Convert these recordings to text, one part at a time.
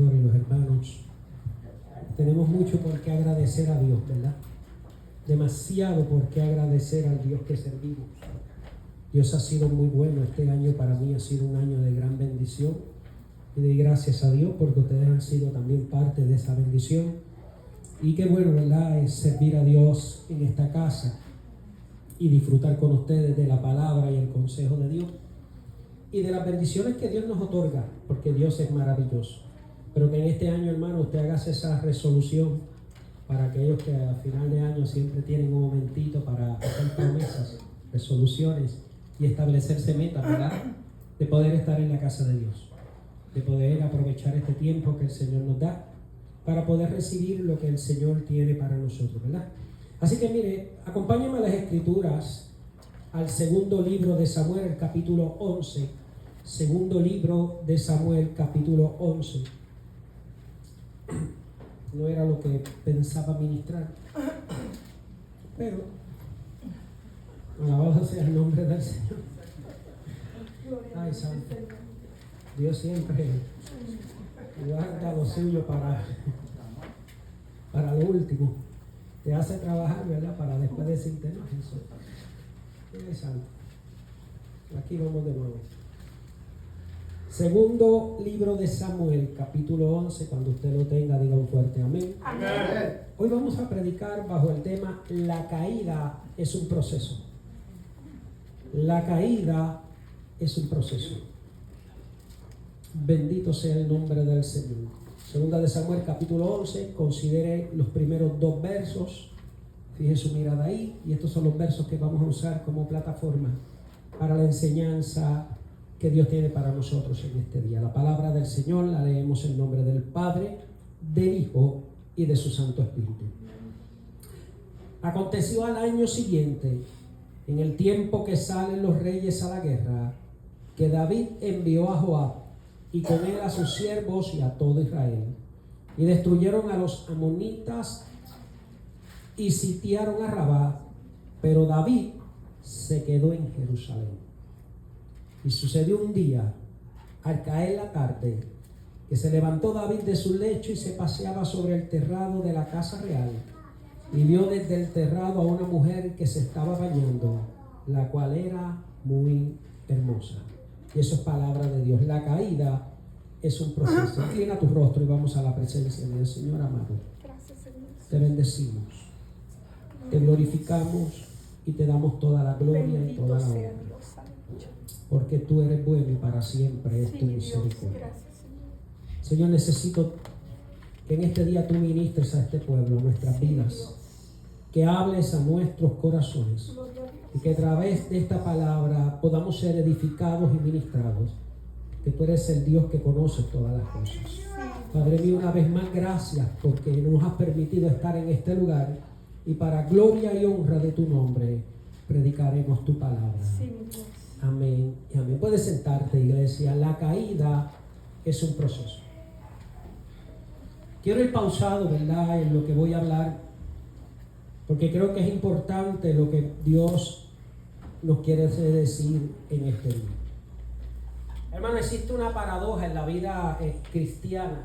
pastor y los hermanos. Tenemos mucho por qué agradecer a Dios, ¿verdad? Demasiado por qué agradecer al Dios que servimos. Dios ha sido muy bueno. Este año para mí ha sido un año de gran bendición. Y doy gracias a Dios porque ustedes han sido también parte de esa bendición. Y qué bueno, ¿verdad?, es servir a Dios en esta casa y disfrutar con ustedes de la palabra y el consejo de Dios y de las bendiciones que Dios nos otorga, porque Dios es maravilloso. Pero que en este año, hermano, usted haga esa resolución para aquellos que a final de año siempre tienen un momentito para hacer promesas, resoluciones y establecerse metas, ¿verdad?, de poder estar en la casa de Dios, de poder aprovechar este tiempo que el Señor nos da para poder recibir lo que el Señor tiene para nosotros, ¿verdad? Así que mire, acompáñenme a las Escrituras, al segundo libro de Samuel, el capítulo 11. Segundo libro de Samuel, capítulo 11. No era lo que pensaba ministrar, pero alabado sea el nombre del Señor. Ay, santo. Dios siempre guarda lo suyo para lo último. Te hace trabajar, ¿verdad?, para después decirte, no, Jesús. Ay, santo. Aquí vamos de nuevo. Segundo libro de Samuel, capítulo 11. Cuando usted lo tenga, diga un fuerte amén. Amén. Hoy vamos a predicar bajo el tema La caída es un proceso. La caída es un proceso. Bendito sea el nombre del Señor. Segunda de Samuel, capítulo 11. Considere los primeros 2 versos. Fije su mirada ahí. Y estos son los versos que vamos a usar como plataforma para la enseñanza que Dios tiene para nosotros en este día. La palabra del Señor la leemos en nombre del Padre, del Hijo y de su Santo Espíritu. Aconteció al año siguiente, en el tiempo que salen los reyes a la guerra, que David envió a Joab y con él a sus siervos y a todo Israel, y destruyeron a los amonitas y sitiaron a Rabá, pero David se quedó en Jerusalén. Y sucedió un día, al caer la tarde, que se levantó David de su lecho y se paseaba sobre el terrado de la casa real, y vio desde el terrado a una mujer que se estaba bañando, la cual era muy hermosa. Y eso es palabra de Dios. La caída es un proceso. Inclina tu rostro y vamos a la presencia del Señor amado. Gracias, Señor. Te bendecimos, te glorificamos y te damos toda la gloria y Bendito toda la sea honra. Dios Santo. Porque tú eres bueno y para siempre es Sí, tu mi Dios. misericordia. Gracias, Señor. Señor, necesito que en este día tú ministres a este pueblo, a nuestras Sí, vidas, Dios. que hables a nuestros corazones Gloria a Dios. y que a través de esta palabra podamos ser edificados y ministrados, que tú eres el Dios que conoce todas las cosas. Padre mío, una vez más, gracias porque nos has permitido estar en este lugar y para gloria y honra de tu nombre predicaremos tu palabra. Sí, mi Dios. Amén y amén. Puedes sentarte, iglesia. La caída es un proceso. Quiero ir pausado, ¿verdad?, en lo que voy a hablar, porque creo que es importante lo que Dios nos quiere decir en este día. Hermano, existe una paradoja en la vida cristiana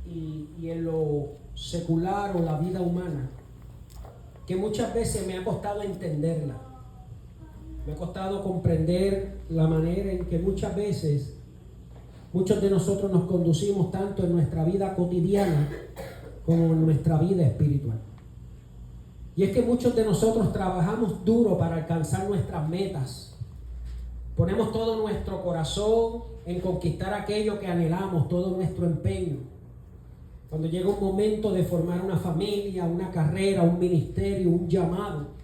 y en lo secular o la vida humana, que muchas veces me ha costado entenderla. Me ha costado comprender la manera en que muchas veces muchos de nosotros nos conducimos tanto en nuestra vida cotidiana como en nuestra vida espiritual. Y es que muchos de nosotros trabajamos duro para alcanzar nuestras metas. Ponemos todo nuestro corazón en conquistar aquello que anhelamos, todo nuestro empeño. Cuando llega un momento de formar una familia, una carrera, un ministerio, un llamado,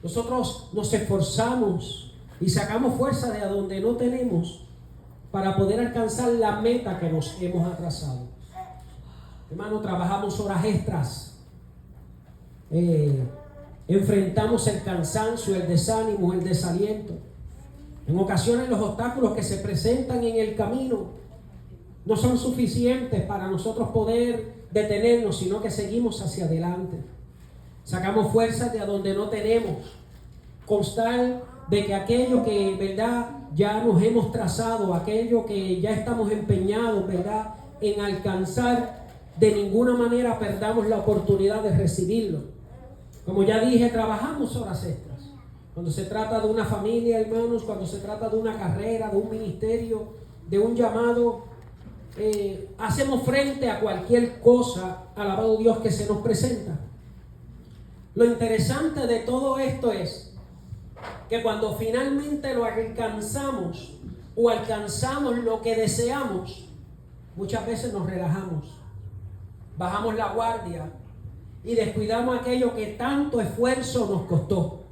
nosotros nos esforzamos y sacamos fuerza de donde no tenemos para poder alcanzar la meta que nos hemos atrasado. Hermano, trabajamos horas extras. Enfrentamos el cansancio, el desánimo, el desaliento. En ocasiones los obstáculos que se presentan en el camino no son suficientes para nosotros poder detenernos, sino que seguimos hacia adelante. Sacamos fuerzas de donde no tenemos, constar de que aquello que, verdad, ya nos hemos trazado, aquello que ya estamos empeñados, ¿verdad?, en alcanzar, de ninguna manera perdamos la oportunidad de recibirlo. Como ya dije, trabajamos horas extras. Cuando se trata de una familia, hermanos, cuando se trata de una carrera, de un ministerio, de un llamado, hacemos frente a cualquier cosa, alabado Dios, que se nos presenta. Lo interesante de todo esto es que cuando finalmente lo alcanzamos o alcanzamos lo que deseamos, muchas veces nos relajamos, bajamos la guardia y descuidamos aquello que tanto esfuerzo nos costó.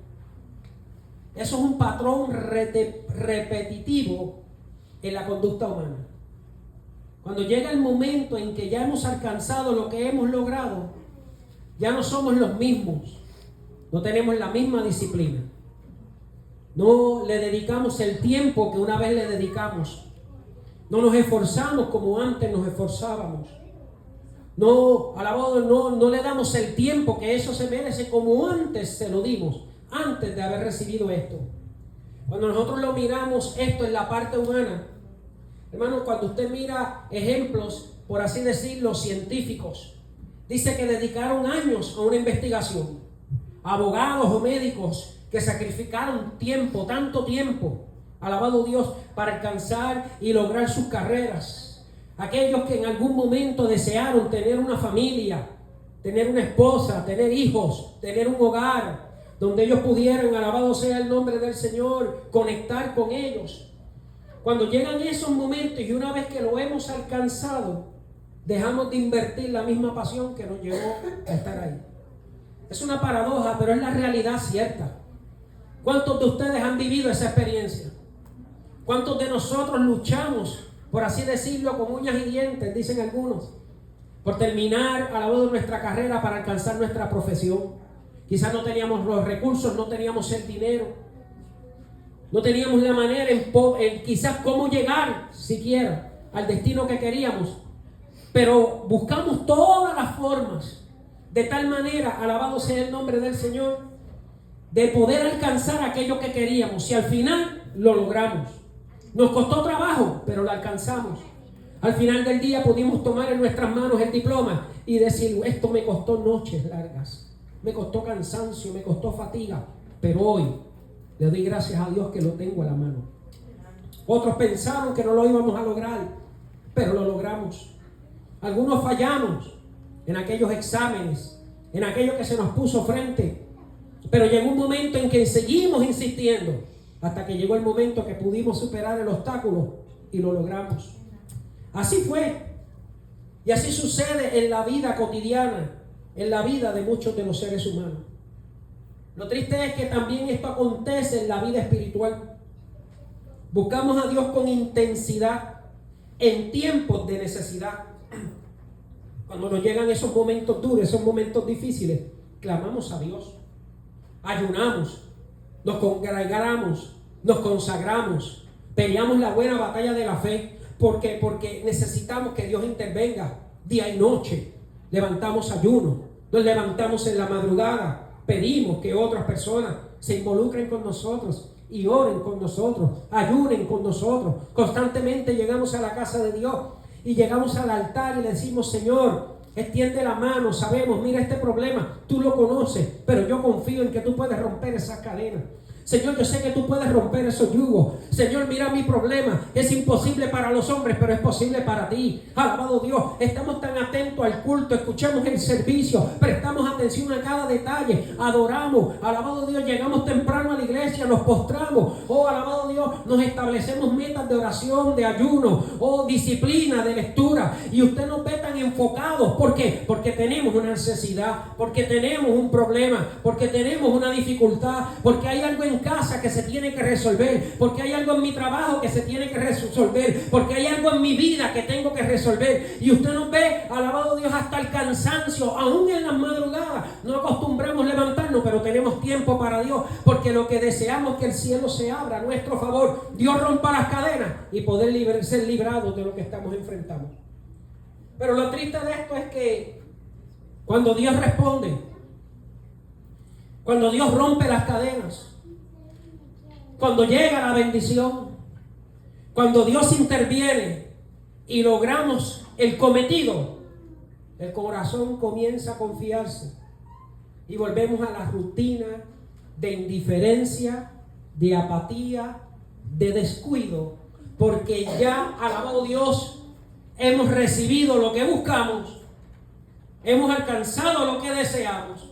Eso es un patrón repetitivo en la conducta humana. Cuando llega el momento en que ya hemos alcanzado lo que hemos logrado, ya no somos los mismos, no tenemos la misma disciplina, no le dedicamos el tiempo que una vez le dedicamos, no nos esforzamos como antes nos esforzábamos, no le damos el tiempo que eso se merece como antes se lo dimos, antes de haber recibido esto. Cuando nosotros lo miramos esto en la parte humana, hermano, cuando usted mira ejemplos, por así decirlo, científicos, dice que dedicaron años a una investigación, abogados o médicos que sacrificaron tiempo, tanto tiempo, alabado Dios, para alcanzar y lograr sus carreras. Aquellos que en algún momento desearon tener una familia, tener una esposa, tener hijos, tener un hogar, donde ellos pudieran, alabado sea el nombre del Señor, conectar con ellos. Cuando llegan esos momentos y una vez que lo hemos alcanzado, dejamos de invertir la misma pasión que nos llevó a estar ahí. Es una paradoja, pero es la realidad cierta. ¿Cuántos de ustedes han vivido esa experiencia? ¿Cuántos de nosotros luchamos, por así decirlo, con uñas y dientes, dicen algunos, por terminar, alabado, nuestra carrera para alcanzar nuestra profesión? Quizás no teníamos los recursos, no teníamos el dinero, no teníamos la manera en quizás cómo llegar siquiera al destino que queríamos, pero buscamos todas las formas de tal manera, alabado sea el nombre del Señor, de poder alcanzar aquello que queríamos, y al final lo logramos. Nos costó trabajo, pero lo alcanzamos. Al final del día pudimos tomar en nuestras manos el diploma y decir, esto me costó noches largas, me costó cansancio, me costó fatiga, pero hoy le doy gracias a Dios que lo tengo a la mano. Otros pensaron que no lo íbamos a lograr, pero lo logramos. Algunos fallamos en aquellos exámenes, en aquello que se nos puso frente, pero llegó un momento en que seguimos insistiendo, hasta que llegó el momento que pudimos superar el obstáculo y lo logramos. Así fue, y así sucede en la vida cotidiana, en la vida de muchos de los seres humanos. Lo triste es que también esto acontece en la vida espiritual. Buscamos a Dios con intensidad en tiempos de necesidad. Cuando nos llegan esos momentos duros, esos momentos difíciles, clamamos a Dios, ayunamos, nos congregamos, nos consagramos, peleamos la buena batalla de la fe, porque necesitamos que Dios intervenga día y noche. Levantamos ayuno, nos levantamos en la madrugada, pedimos que otras personas se involucren con nosotros y oren con nosotros, ayunen con nosotros. Constantemente llegamos a la casa de Dios y llegamos al altar y le decimos, Señor, extiende la mano, sabemos, mira este problema, tú lo conoces, pero yo confío en que tú puedes romper esas cadenas. Señor, yo sé que tú puedes romper esos yugos. Señor, mira mi problema. Es imposible para los hombres, pero es posible para ti. Alabado Dios, estamos tan atentos al culto, escuchamos el servicio, prestamos atención a cada detalle, adoramos. Alabado Dios, llegamos temprano a la iglesia, nos postramos. Oh, alabado Dios, nos establecemos metas de oración, de ayuno, disciplina, de lectura. Y usted nos ve tan enfocados. ¿Por qué? Porque tenemos una necesidad, porque tenemos un problema, porque tenemos una dificultad, porque hay algo en casa que se tiene que resolver, porque hay algo en mi trabajo que se tiene que resolver, porque hay algo en mi vida que tengo que resolver. Y usted nos ve, alabado Dios, hasta el cansancio, aún en las madrugadas. No acostumbramos levantarnos, pero tenemos tiempo para Dios, porque lo que deseamos es que el cielo se abra a nuestro favor, Dios rompa las cadenas y poder ser librados de lo que estamos enfrentando. Pero lo triste de esto es que cuando Dios responde, cuando Dios rompe las cadenas, cuando llega la bendición, Cuando Dios interviene y logramos el cometido, el corazón comienza a confiarse y volvemos a la rutina de indiferencia, de apatía, de descuido, porque ya, alabado Dios, hemos recibido lo que buscamos, hemos alcanzado lo que deseamos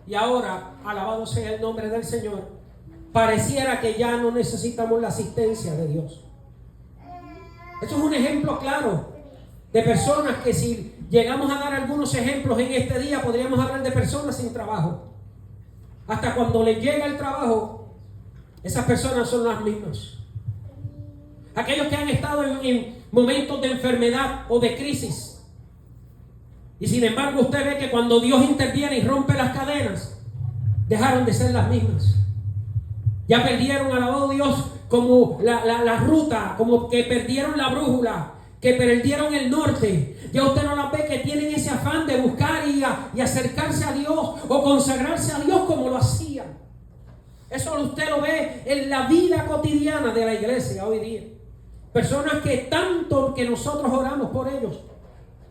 y ahora, alabado sea el nombre del Señor, pareciera que ya no necesitamos la asistencia de Dios. Esto es un ejemplo claro de personas que, si llegamos a dar algunos ejemplos en este día, podríamos hablar de personas sin trabajo. Hasta cuando les llega el trabajo, esas personas son las mismas. Aquellos que han estado en momentos de enfermedad o de crisis. Y sin embargo usted ve que cuando Dios interviene y rompe las cadenas, dejaron de ser las mismas. Ya perdieron, alabado Dios, como la ruta, como que perdieron la brújula, que perdieron el norte. Ya usted no las ve que tienen ese afán de buscar y acercarse a Dios o consagrarse a Dios como lo hacían. Eso usted lo ve en la vida cotidiana de la iglesia hoy día. Personas que tanto que nosotros oramos por ellos,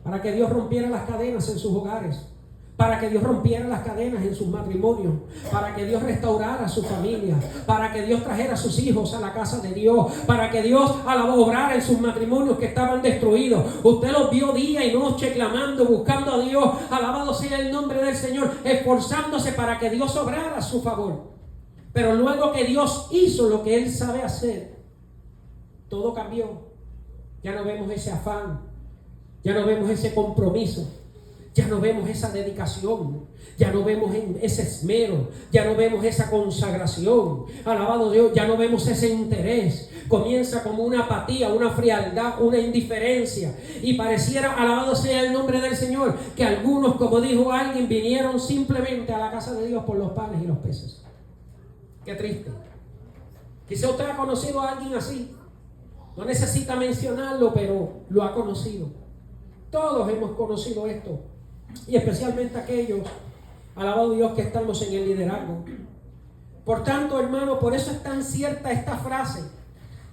para que Dios rompiera las cadenas en sus hogares, para que Dios rompiera las cadenas en sus matrimonios, para que Dios restaurara a su familia, para que Dios trajera a sus hijos a la casa de Dios, para que Dios obrara en sus matrimonios que estaban destruidos. Usted los vio día y noche clamando, buscando a Dios, alabado sea el nombre del Señor, esforzándose para que Dios obrara a su favor. Pero luego que Dios hizo lo que Él sabe hacer, todo cambió. Ya no vemos ese afán, ya no vemos ese compromiso, ya no vemos esa dedicación, ya no vemos ese esmero, ya no vemos esa consagración, alabado Dios, ya no vemos ese interés. Comienza como una apatía, una frialdad, una indiferencia, y pareciera, alabado sea el nombre del Señor, que algunos, como dijo alguien, vinieron simplemente a la casa de Dios por los panes y los peces. Qué triste. Quizá usted ha conocido a alguien así, no necesita mencionarlo, pero lo ha conocido. Todos hemos conocido esto, y especialmente aquellos, alabado Dios, que estamos en el liderazgo. Por tanto, hermano, por eso es tan cierta esta frase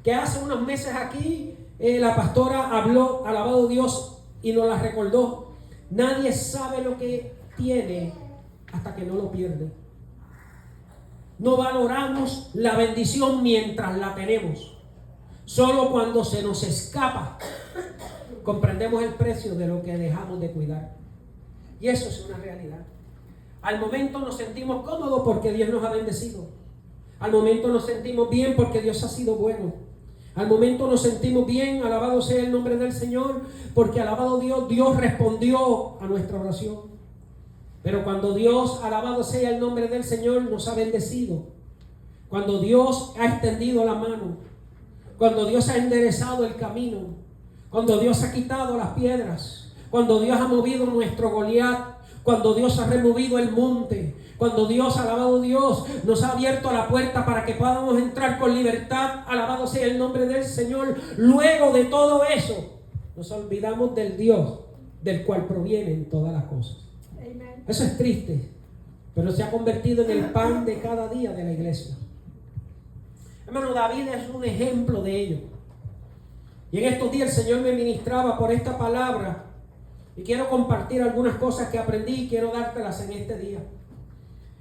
que hace unos meses aquí la pastora habló, alabado Dios, y nos la recordó. Nadie sabe lo que tiene hasta que no lo pierde. No valoramos la bendición mientras la tenemos. Solo cuando se nos escapa comprendemos el precio de lo que dejamos de cuidar. Y eso es una realidad. Al momento nos sentimos cómodos porque Dios nos ha bendecido. Al momento nos sentimos bien porque Dios ha sido bueno. Al momento nos sentimos bien, alabado sea el nombre del Señor, porque alabado Dios, Dios respondió a nuestra oración. Pero cuando Dios, alabado sea el nombre del Señor, nos ha bendecido, cuando Dios ha extendido la mano, cuando Dios ha enderezado el camino, cuando Dios ha quitado las piedras, cuando Dios ha movido nuestro Goliat, cuando Dios ha removido el monte, cuando Dios, alabado Dios, nos ha abierto la puerta para que podamos entrar con libertad, alabado sea el nombre del Señor. Luego de todo eso, nos olvidamos del Dios del cual provienen todas las cosas. Amen. Eso es triste, pero se ha convertido en el pan de cada día de la iglesia. Hermano, David es un ejemplo de ello. Y en estos días el Señor me ministraba por esta palabra y quiero compartir algunas cosas que aprendí y quiero dártelas en este día.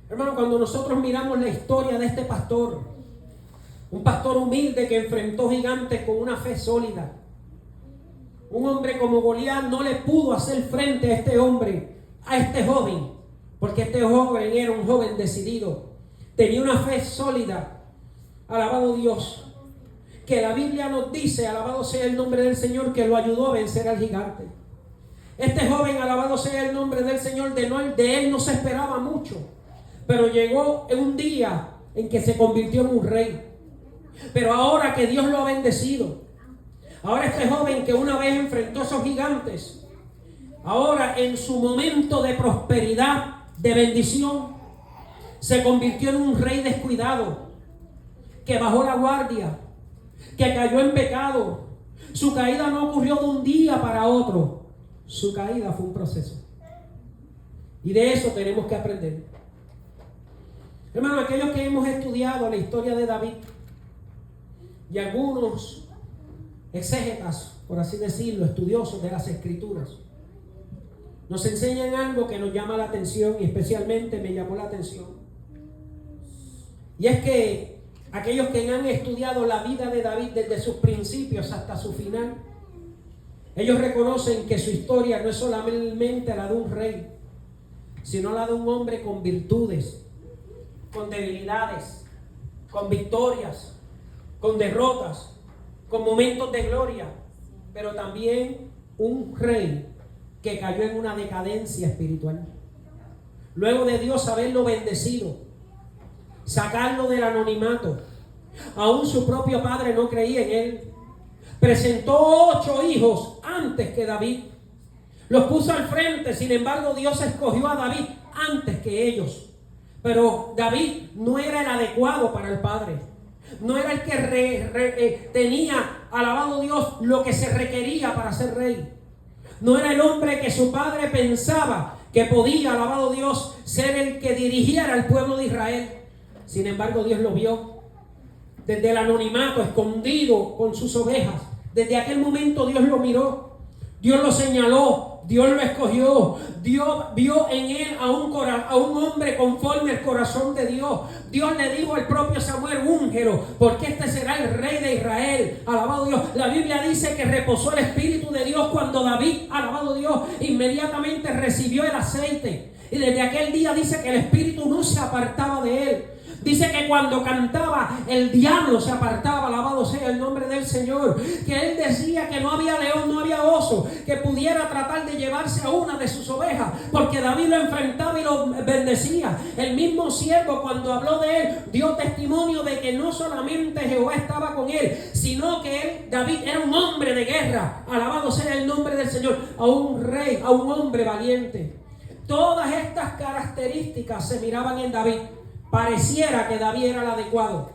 Hermano, cuando nosotros miramos la historia de este pastor, un pastor humilde que enfrentó gigantes con una fe sólida, un hombre como Goliat no le pudo hacer frente a este hombre, a este joven, porque este joven era un joven decidido, tenía una fe sólida, alabado Dios, que la Biblia nos dice, alabado sea el nombre del Señor, que lo ayudó a vencer al gigante. Este joven, alabado sea el nombre del Señor, de él no se esperaba mucho, pero llegó en un día en que se convirtió en un rey. Pero ahora que Dios lo ha bendecido, ahora este joven que una vez enfrentó a esos gigantes, ahora en su momento de prosperidad, de bendición, se convirtió en un rey descuidado, que bajó la guardia, que cayó en pecado. Su caída no ocurrió de un día para otro. Su caída fue un proceso. Y de eso tenemos que aprender. Hermano, aquellos que hemos estudiado la historia de David, y algunos exégetas, por así decirlo, estudiosos de las Escrituras, nos enseñan algo que nos llama la atención y especialmente me llamó la atención. Y es que aquellos que han estudiado la vida de David desde sus principios hasta su final, ellos reconocen que su historia no es solamente la de un rey, sino la de un hombre con virtudes, con debilidades, con victorias, con derrotas, con momentos de gloria, pero también un rey que cayó en una decadencia espiritual. Luego de Dios haberlo bendecido, sacarlo del anonimato, aún su propio padre no creía en él. Presentó 8 hijos antes que David. Los puso al frente, sin embargo Dios escogió a David antes que ellos. Pero David no era el adecuado para el padre. No era el que tenía, alabado Dios, lo que se requería para ser rey. No era el hombre que su padre pensaba que podía, alabado Dios, ser el que dirigiera al pueblo de Israel. Sin embargo, Dios lo vio desde el anonimato, escondido con sus ovejas. Desde aquel momento Dios lo miró, Dios lo señaló, Dios lo escogió. Dios vio en él a un hombre conforme al corazón de Dios. Dios le dijo al propio Samuel: úngelo, porque este será el rey de Israel. Alabado Dios. La Biblia dice que reposó el Espíritu de Dios cuando David, alabado Dios, inmediatamente recibió el aceite. Y desde aquel día dice que el Espíritu no se apartaba de él. Dice que cuando cantaba el diablo se apartaba, alabado sea el nombre del Señor. Que él decía que no había león, no había oso que pudiera tratar de llevarse a una de sus ovejas, porque David lo enfrentaba y lo bendecía. El mismo siervo, cuando habló de él, dio testimonio de que no solamente Jehová estaba con él, sino que él, David, era un hombre de guerra. Alabado sea el nombre del Señor. A un rey, a un hombre valiente. Todas estas características se miraban en David. Pareciera que David era el adecuado,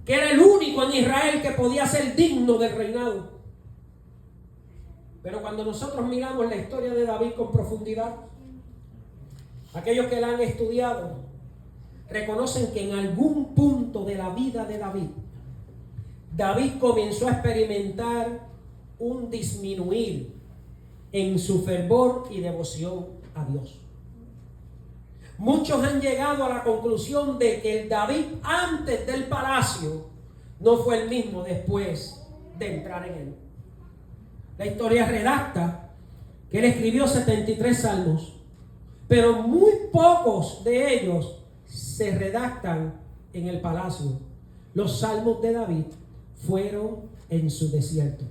que era el único en Israel que podía ser digno del reinado. Pero cuando nosotros miramos la historia de David con profundidad, aquellos que la han estudiado reconocen que en algún punto de la vida de David comenzó a experimentar un disminuir en su fervor y devoción a Dios. Muchos han llegado a la conclusión de que el David antes del palacio no fue el mismo después de entrar en él. La historia redacta que él escribió 73 salmos, pero muy pocos de ellos se redactan en el palacio. Los salmos de David fueron en su desierto.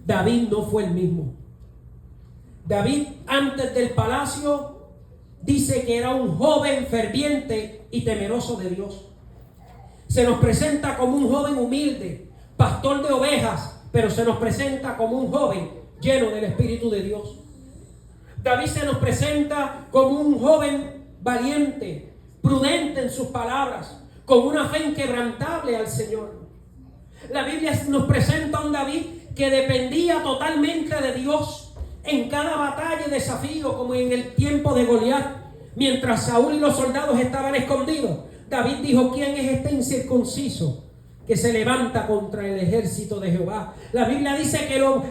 David no fue el mismo. David antes del palacio dice que era un joven ferviente y temeroso de Dios. Se nos presenta como un joven humilde, pastor de ovejas, pero se nos presenta como un joven lleno del Espíritu de Dios. David se nos presenta como un joven valiente, prudente en sus palabras, con una fe inquebrantable al Señor. La Biblia nos presenta a un David que dependía totalmente de Dios en cada batalla y desafío, como en el tiempo de Goliat. Mientras Saúl y los soldados estaban escondidos, David dijo: ¿quién es este incircunciso que se levanta contra el ejército de Jehová? La Biblia dice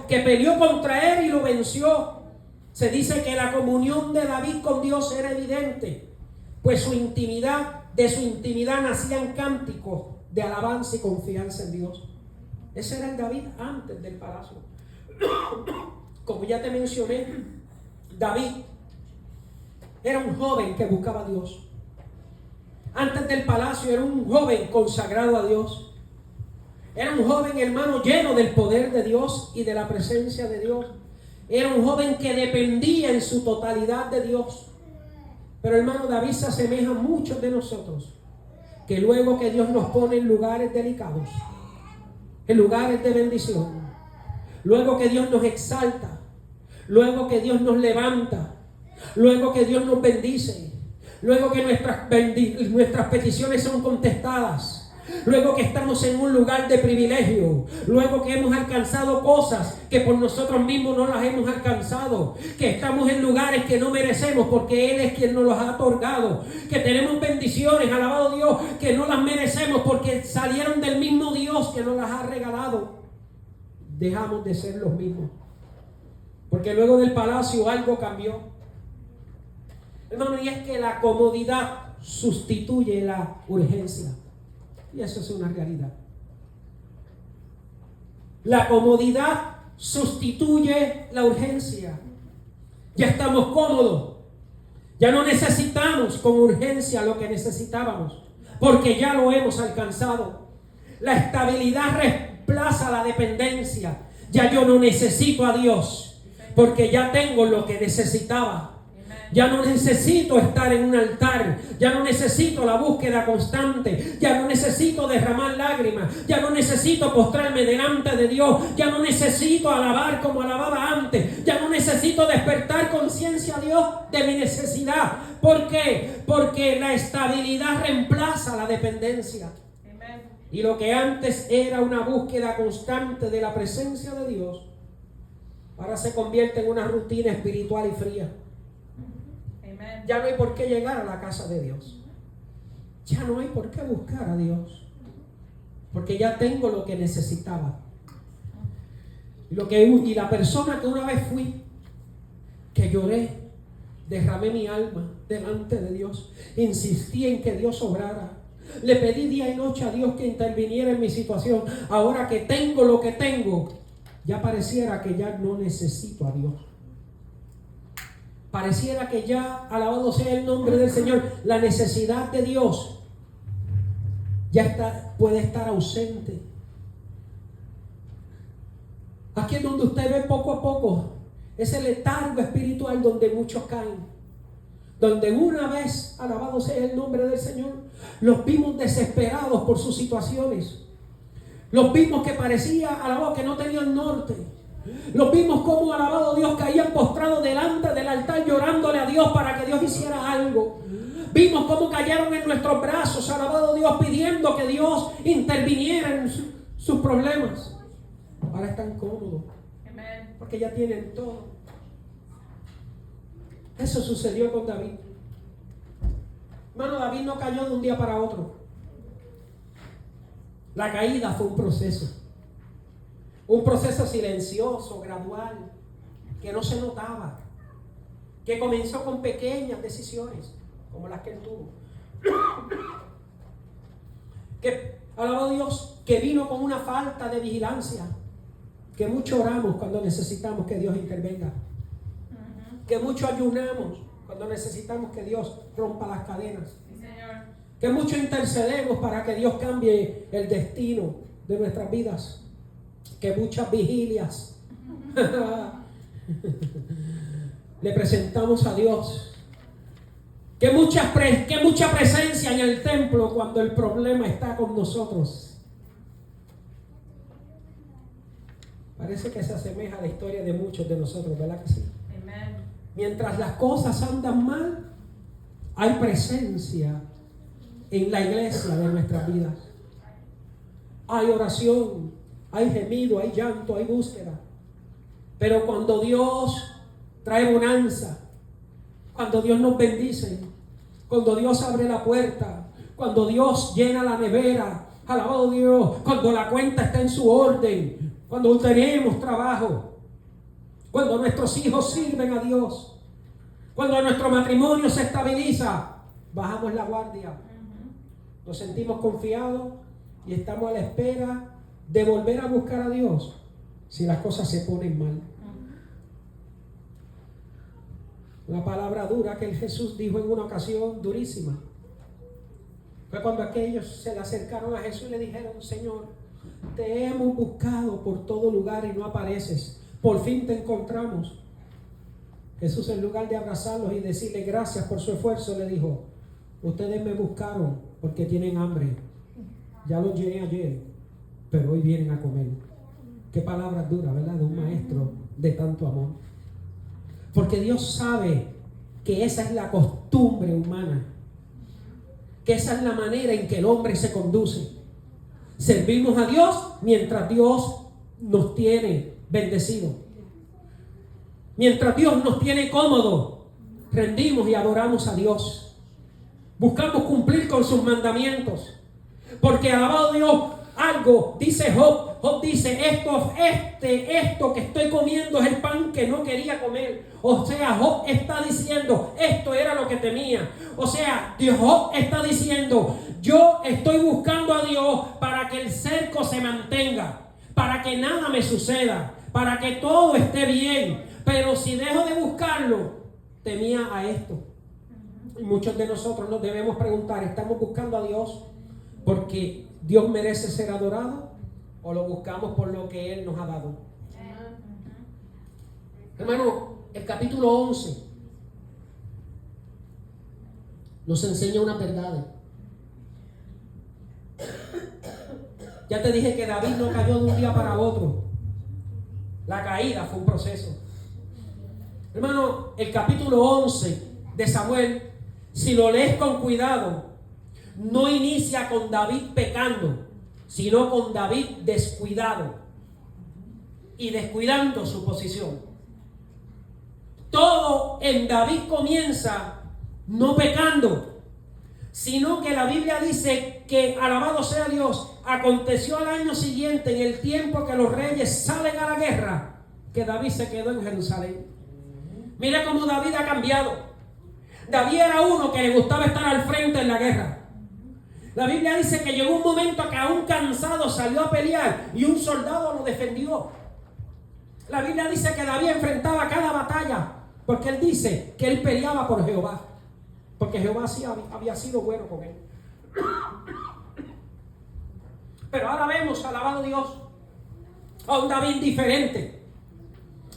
que peleó contra él y lo venció. Se dice que la comunión de David con Dios era evidente, pues de su intimidad nacían cánticos de alabanza y confianza en Dios. Ese era el David antes del palacio. Como ya te mencioné, David era un joven que buscaba a Dios. Antes del palacio era un joven consagrado a Dios. Era un joven, hermano, lleno del poder de Dios y de la presencia de Dios. Era un joven que dependía en su totalidad de Dios. Pero, hermano, David se asemeja a muchos de nosotros, que luego que Dios nos pone en lugares delicados, en lugares de bendición, luego que Dios nos exalta, luego que Dios nos levanta, luego que Dios nos bendice, luego que nuestras peticiones son contestadas, luego que estamos en un lugar de privilegio, luego que hemos alcanzado cosas que por nosotros mismos no las hemos alcanzado, que estamos en lugares que no merecemos porque Él es quien nos los ha otorgado, que tenemos bendiciones, alabado Dios, que no las merecemos porque salieron del mismo Dios que nos las ha regalado. dejamos de ser los mismos. Porque luego del palacio algo cambió. Hermano, y es que la comodidad sustituye la urgencia. Y eso es una realidad. La comodidad sustituye la urgencia. Ya estamos cómodos. Ya no necesitamos con urgencia lo que necesitábamos, porque ya lo hemos alcanzado. La estabilidad reemplaza la dependencia. Ya yo no necesito a Dios, porque ya tengo lo que necesitaba. Ya no necesito estar en un altar. Ya no necesito la búsqueda constante. Ya no necesito derramar lágrimas. Ya no necesito postrarme delante de Dios. Ya no necesito alabar como alababa antes. Ya no necesito despertar conciencia a Dios de mi necesidad. ¿Por qué? Porque la estabilidad reemplaza la dependencia. Y lo que antes era una búsqueda constante de la presencia de Dios, ahora se convierte en una rutina espiritual y fría. Ya no hay por qué llegar a la casa de Dios. Ya no hay por qué buscar a Dios. Porque ya tengo lo que necesitaba. Y la persona que una vez fui, que lloré, derramé mi alma delante de Dios, insistí en que Dios obrara. Le pedí día y noche a Dios que interviniera en mi situación. Ahora que tengo lo que tengo, ya pareciera que ya no necesito a Dios. Pareciera que ya, alabado sea el nombre del Señor, la necesidad de Dios ya puede estar ausente. Aquí es donde usted ve poco a poco ese letargo espiritual donde muchos caen. Donde una vez, alabado sea el nombre del Señor, los vimos desesperados por sus situaciones. Los vimos que parecía, alabado, que no tenían norte. Los vimos como, alabado Dios, caían postrados delante del altar llorándole a Dios para que Dios hiciera algo. Vimos cómo cayeron en nuestros brazos, alabado Dios, pidiendo que Dios interviniera en sus problemas. Ahora están cómodos, porque ya tienen todo. Eso sucedió con David. Hermano, David no cayó de un día para otro. La caída fue un proceso. Un proceso silencioso, gradual, que no se notaba, que comenzó con pequeñas decisiones, como las que él tuvo. Que, alabado Dios, que vino con una falta de vigilancia, que mucho oramos cuando necesitamos que Dios intervenga, que mucho ayunamos cuando necesitamos que Dios rompa las cadenas, que mucho intercedemos para que Dios cambie el destino de nuestras vidas, que muchas vigilias le presentamos a Dios, que mucha presencia en el templo cuando el problema está con nosotros. Parece que se asemeja a la historia de muchos de nosotros, ¿verdad que sí? Amen. Mientras las cosas andan mal, hay presencia en la iglesia de nuestras vidas. Hay oración, hay gemido, hay llanto, hay búsqueda. Pero cuando Dios trae bonanza, cuando Dios nos bendice, cuando Dios abre la puerta, cuando Dios llena la nevera, alabado Dios, cuando la cuenta está en su orden, cuando tenemos trabajo, cuando nuestros hijos sirven a Dios, cuando nuestro matrimonio se estabiliza, bajamos la guardia. Nos sentimos confiados y estamos a la espera de volver a buscar a Dios si las cosas se ponen mal. Una palabra dura que Jesús dijo en una ocasión durísima fue cuando aquellos se le acercaron a Jesús y le dijeron: Señor, te hemos buscado por todo lugar y no apareces, por fin te encontramos. Jesús, en lugar de abrazarlos y decirle gracias por su esfuerzo, le dijo: ustedes me buscaron porque tienen hambre, ya los llené ayer, pero hoy vienen a comer. Qué palabras duras, ¿verdad? De un maestro de tanto amor. Porque Dios sabe que esa es la costumbre humana, que esa es la manera en que el hombre se conduce. Servimos a Dios mientras Dios nos tiene bendecido. Mientras Dios nos tiene cómodo, rendimos y adoramos a Dios. Buscamos cumplir con sus mandamientos. Porque, alabado Dios, algo, dice Job. Job dice, esto que estoy comiendo es el pan que no quería comer. O sea, Job está diciendo, esto era lo que temía. O sea, Job está diciendo, yo estoy buscando a Dios para que el cerco se mantenga, para que nada me suceda, para que todo esté bien. Pero si dejo de buscarlo, temía a esto. Y muchos de nosotros nos debemos preguntar, ¿estamos buscando a Dios porque Dios merece ser adorado o lo buscamos por lo que Él nos ha dado? Hermano, el capítulo 11 nos enseña unas verdades. Ya te dije que David no cayó de un día para otro. La caída fue un proceso. Hermano, el capítulo 11 de Samuel, si lo lees con cuidado, no inicia con David pecando, sino con David descuidado y descuidando su posición. Todo en David comienza no pecando, sino que la Biblia dice que, alabado sea Dios, aconteció al año siguiente, en el tiempo que los reyes salen a la guerra, que David se quedó en Jerusalén. Mira cómo David ha cambiado. David era uno que le gustaba estar al frente en la guerra. La Biblia dice que llegó un momento que aún cansado salió a pelear y un soldado lo defendió. La Biblia dice que David enfrentaba cada batalla porque él dice que él peleaba por Jehová, porque Jehová sí había sido bueno con él. Pero ahora vemos, alabado Dios, a un David diferente.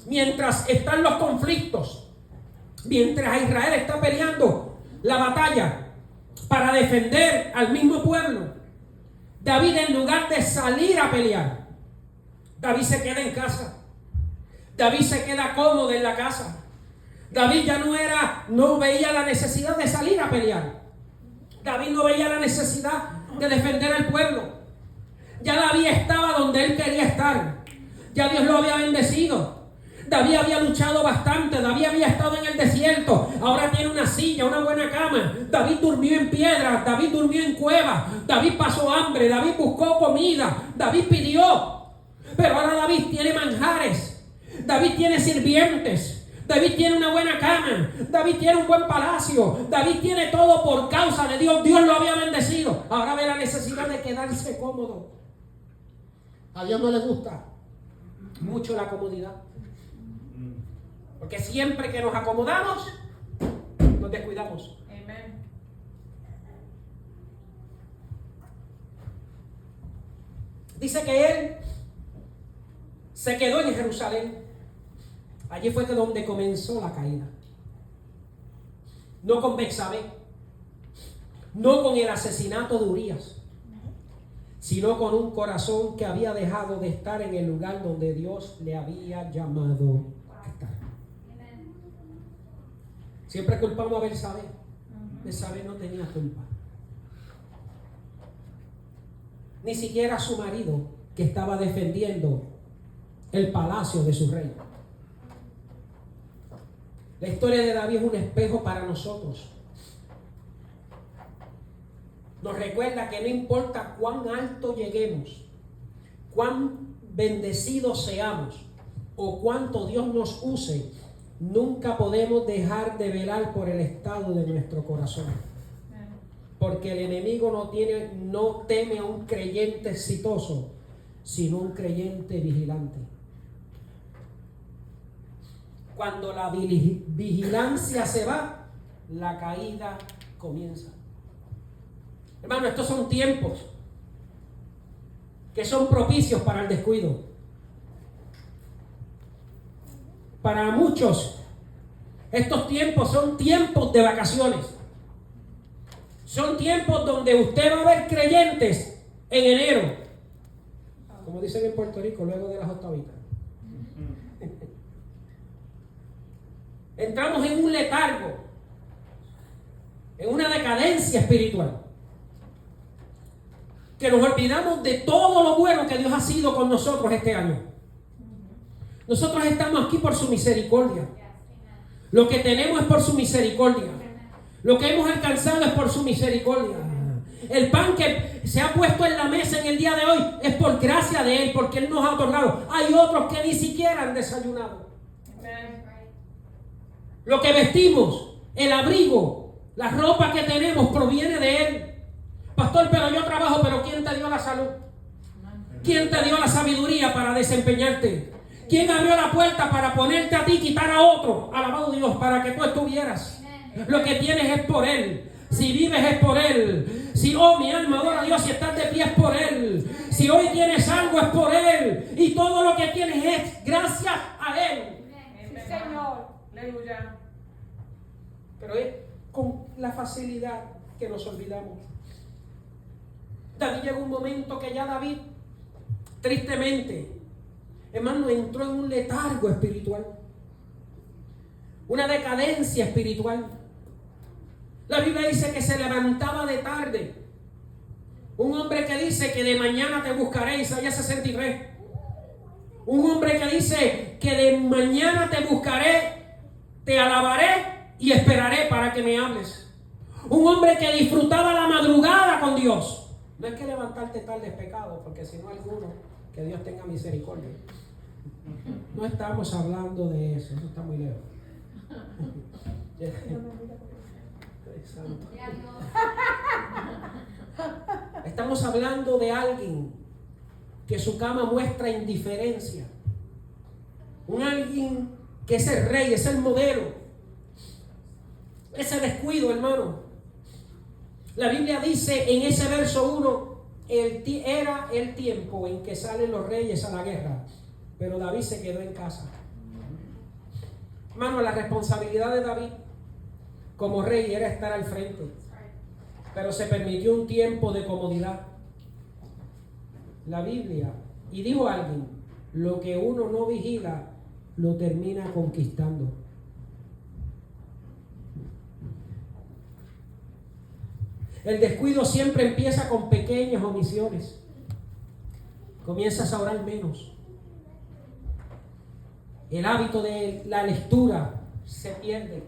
Mientras están los conflictos, mientras Israel está peleando la batalla para defender al mismo pueblo, David, en lugar de salir a pelear, David se queda en casa. David se queda cómodo en la casa. David ya no veía la necesidad de salir a pelear. David no veía la necesidad de defender al pueblo. Ya David estaba donde él quería estar. Ya Dios lo había bendecido. David había luchado bastante. David había estado en el desierto. Ahora tiene una silla, una buena cama. David durmió en piedras. David durmió en cuevas. David pasó hambre. David buscó comida. David pidió. Pero ahora David tiene manjares. David tiene sirvientes. David tiene una buena cama. David tiene un buen palacio. David tiene todo por causa de Dios. Dios lo había bendecido. Ahora ve la necesidad de quedarse cómodo. A Dios no le gusta mucho la comodidad. Porque siempre que nos acomodamos, nos descuidamos. Amén. Dice que él se quedó en Jerusalén. Allí fue donde comenzó la caída. No con Betsabé, no con el asesinato de Urías, sino con un corazón que había dejado de estar en el lugar donde Dios le había llamado a estar. Siempre culpamos a Betsabé. Betsabé no tenía culpa. Ni siquiera su marido, que estaba defendiendo el palacio de su rey. La historia de David es un espejo para nosotros. Nos recuerda que no importa cuán alto lleguemos, cuán bendecidos seamos o cuánto Dios nos use, nunca podemos dejar de velar por el estado de nuestro corazón. Porque el enemigo no teme a un creyente exitoso, sino un creyente vigilante. Cuando la vigilancia se va, la caída comienza. Hermano, estos son tiempos que son propicios para el descuido. Para muchos, estos tiempos son tiempos de vacaciones. Son tiempos donde usted va a ver creyentes en enero, como dicen en Puerto Rico, luego de las octavitas. Entramos en un letargo, en una decadencia espiritual, que nos olvidamos de todo lo bueno que Dios ha sido con nosotros este año. Nosotros estamos aquí por su misericordia. Lo que tenemos es por su misericordia. Lo que hemos alcanzado es por su misericordia. el pan que se ha puesto en la mesa en el día de hoy es por gracia de Él, porque Él nos ha otorgado. Hay otros que ni siquiera han desayunado. Lo que vestimos, el abrigo, la ropa que tenemos proviene de Él. Pastor, pero yo trabajo, pero ¿quién te dio la salud? ¿Quién te dio la sabiduría para desempeñarte? ¿Quién abrió la puerta para ponerte a ti y quitar a otro? Alabado Dios, para que tú estuvieras. Lo que tienes es por Él. Si vives es por Él. Si, oh, mi alma adora a Dios, si estás de pie es por Él. Si hoy tienes algo es por Él. Y todo lo que tienes es gracias a Él. Sí, Señor. Aleluya. Pero es con la facilidad que nos olvidamos. David llegó un momento que ya David, tristemente, hermano, entró en un letargo espiritual. Una decadencia espiritual. La Biblia dice que se levantaba de tarde. Un hombre que dice que de mañana te buscaré, Isaías 63. Un hombre que dice que de mañana te buscaré, te alabaré y esperaré para que me hables. Un hombre que disfrutaba la madrugada con Dios. No es que levantarte tarde es pecado, porque si no alguno, que Dios tenga misericordia. No estamos hablando de eso está muy lejos. Estamos hablando de alguien que su cama muestra indiferencia. Un alguien que es el rey, es el modelo. Ese descuido, hermano. La Biblia dice en ese verso 1, era el tiempo en que salen los reyes a la guerra, pero David se quedó en casa. Hermano, la responsabilidad de David como rey era estar al frente, pero se permitió un tiempo de comodidad. La Biblia, y dijo alguien, lo que uno no vigila, lo termina conquistando. El descuido siempre empieza con pequeñas omisiones. Comienzas a orar menos. El hábito de la lectura se pierde.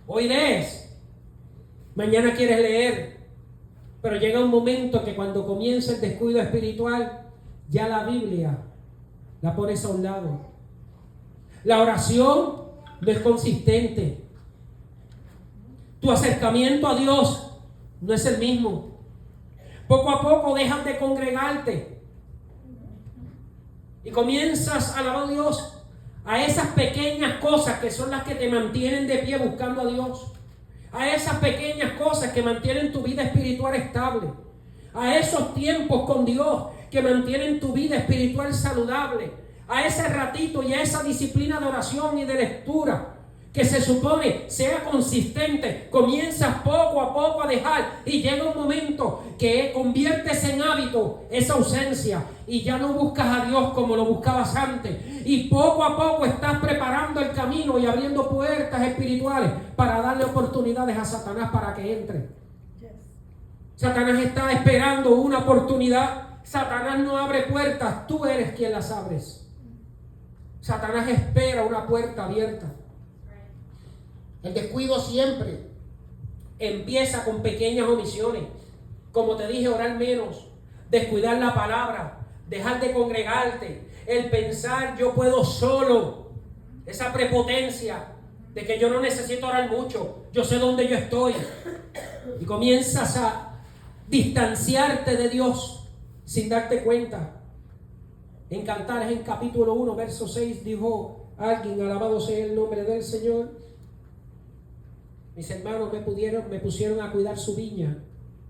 Hoy lees, mañana quieres leer, pero llega un momento que cuando comienza el descuido espiritual, ya la Biblia la pones a un lado. La oración no es consistente. Tu acercamiento a Dios no es el mismo. Poco a poco dejas de congregarte y comienzas a alabar a Dios a esas pequeñas cosas que son las que te mantienen de pie buscando a Dios, a esas pequeñas cosas que mantienen tu vida espiritual estable, a esos tiempos con Dios que mantienen tu vida espiritual saludable, a ese ratito y a esa disciplina de oración y de lectura que se supone sea consistente. Comienzas poco a poco a dejar y llega un momento que conviertes en hábito esa ausencia y ya no buscas a Dios como lo buscabas antes, y poco a poco estás preparando el camino y abriendo puertas espirituales para darle oportunidades a Satanás para que entre. Satanás está esperando una oportunidad. Satanás no abre puertas, tú eres quien las abres. Satanás espera una puerta abierta. El descuido siempre empieza con pequeñas omisiones. Como te dije, orar menos, descuidar la palabra, dejar de congregarte, el pensar yo puedo solo, esa prepotencia de que yo no necesito orar mucho, yo sé dónde yo estoy. Y comienzas a distanciarte de Dios sin darte cuenta. En Cantares, en capítulo 1, verso 6, dijo alguien, alabado sea el nombre del Señor: mis hermanos me pusieron a cuidar su viña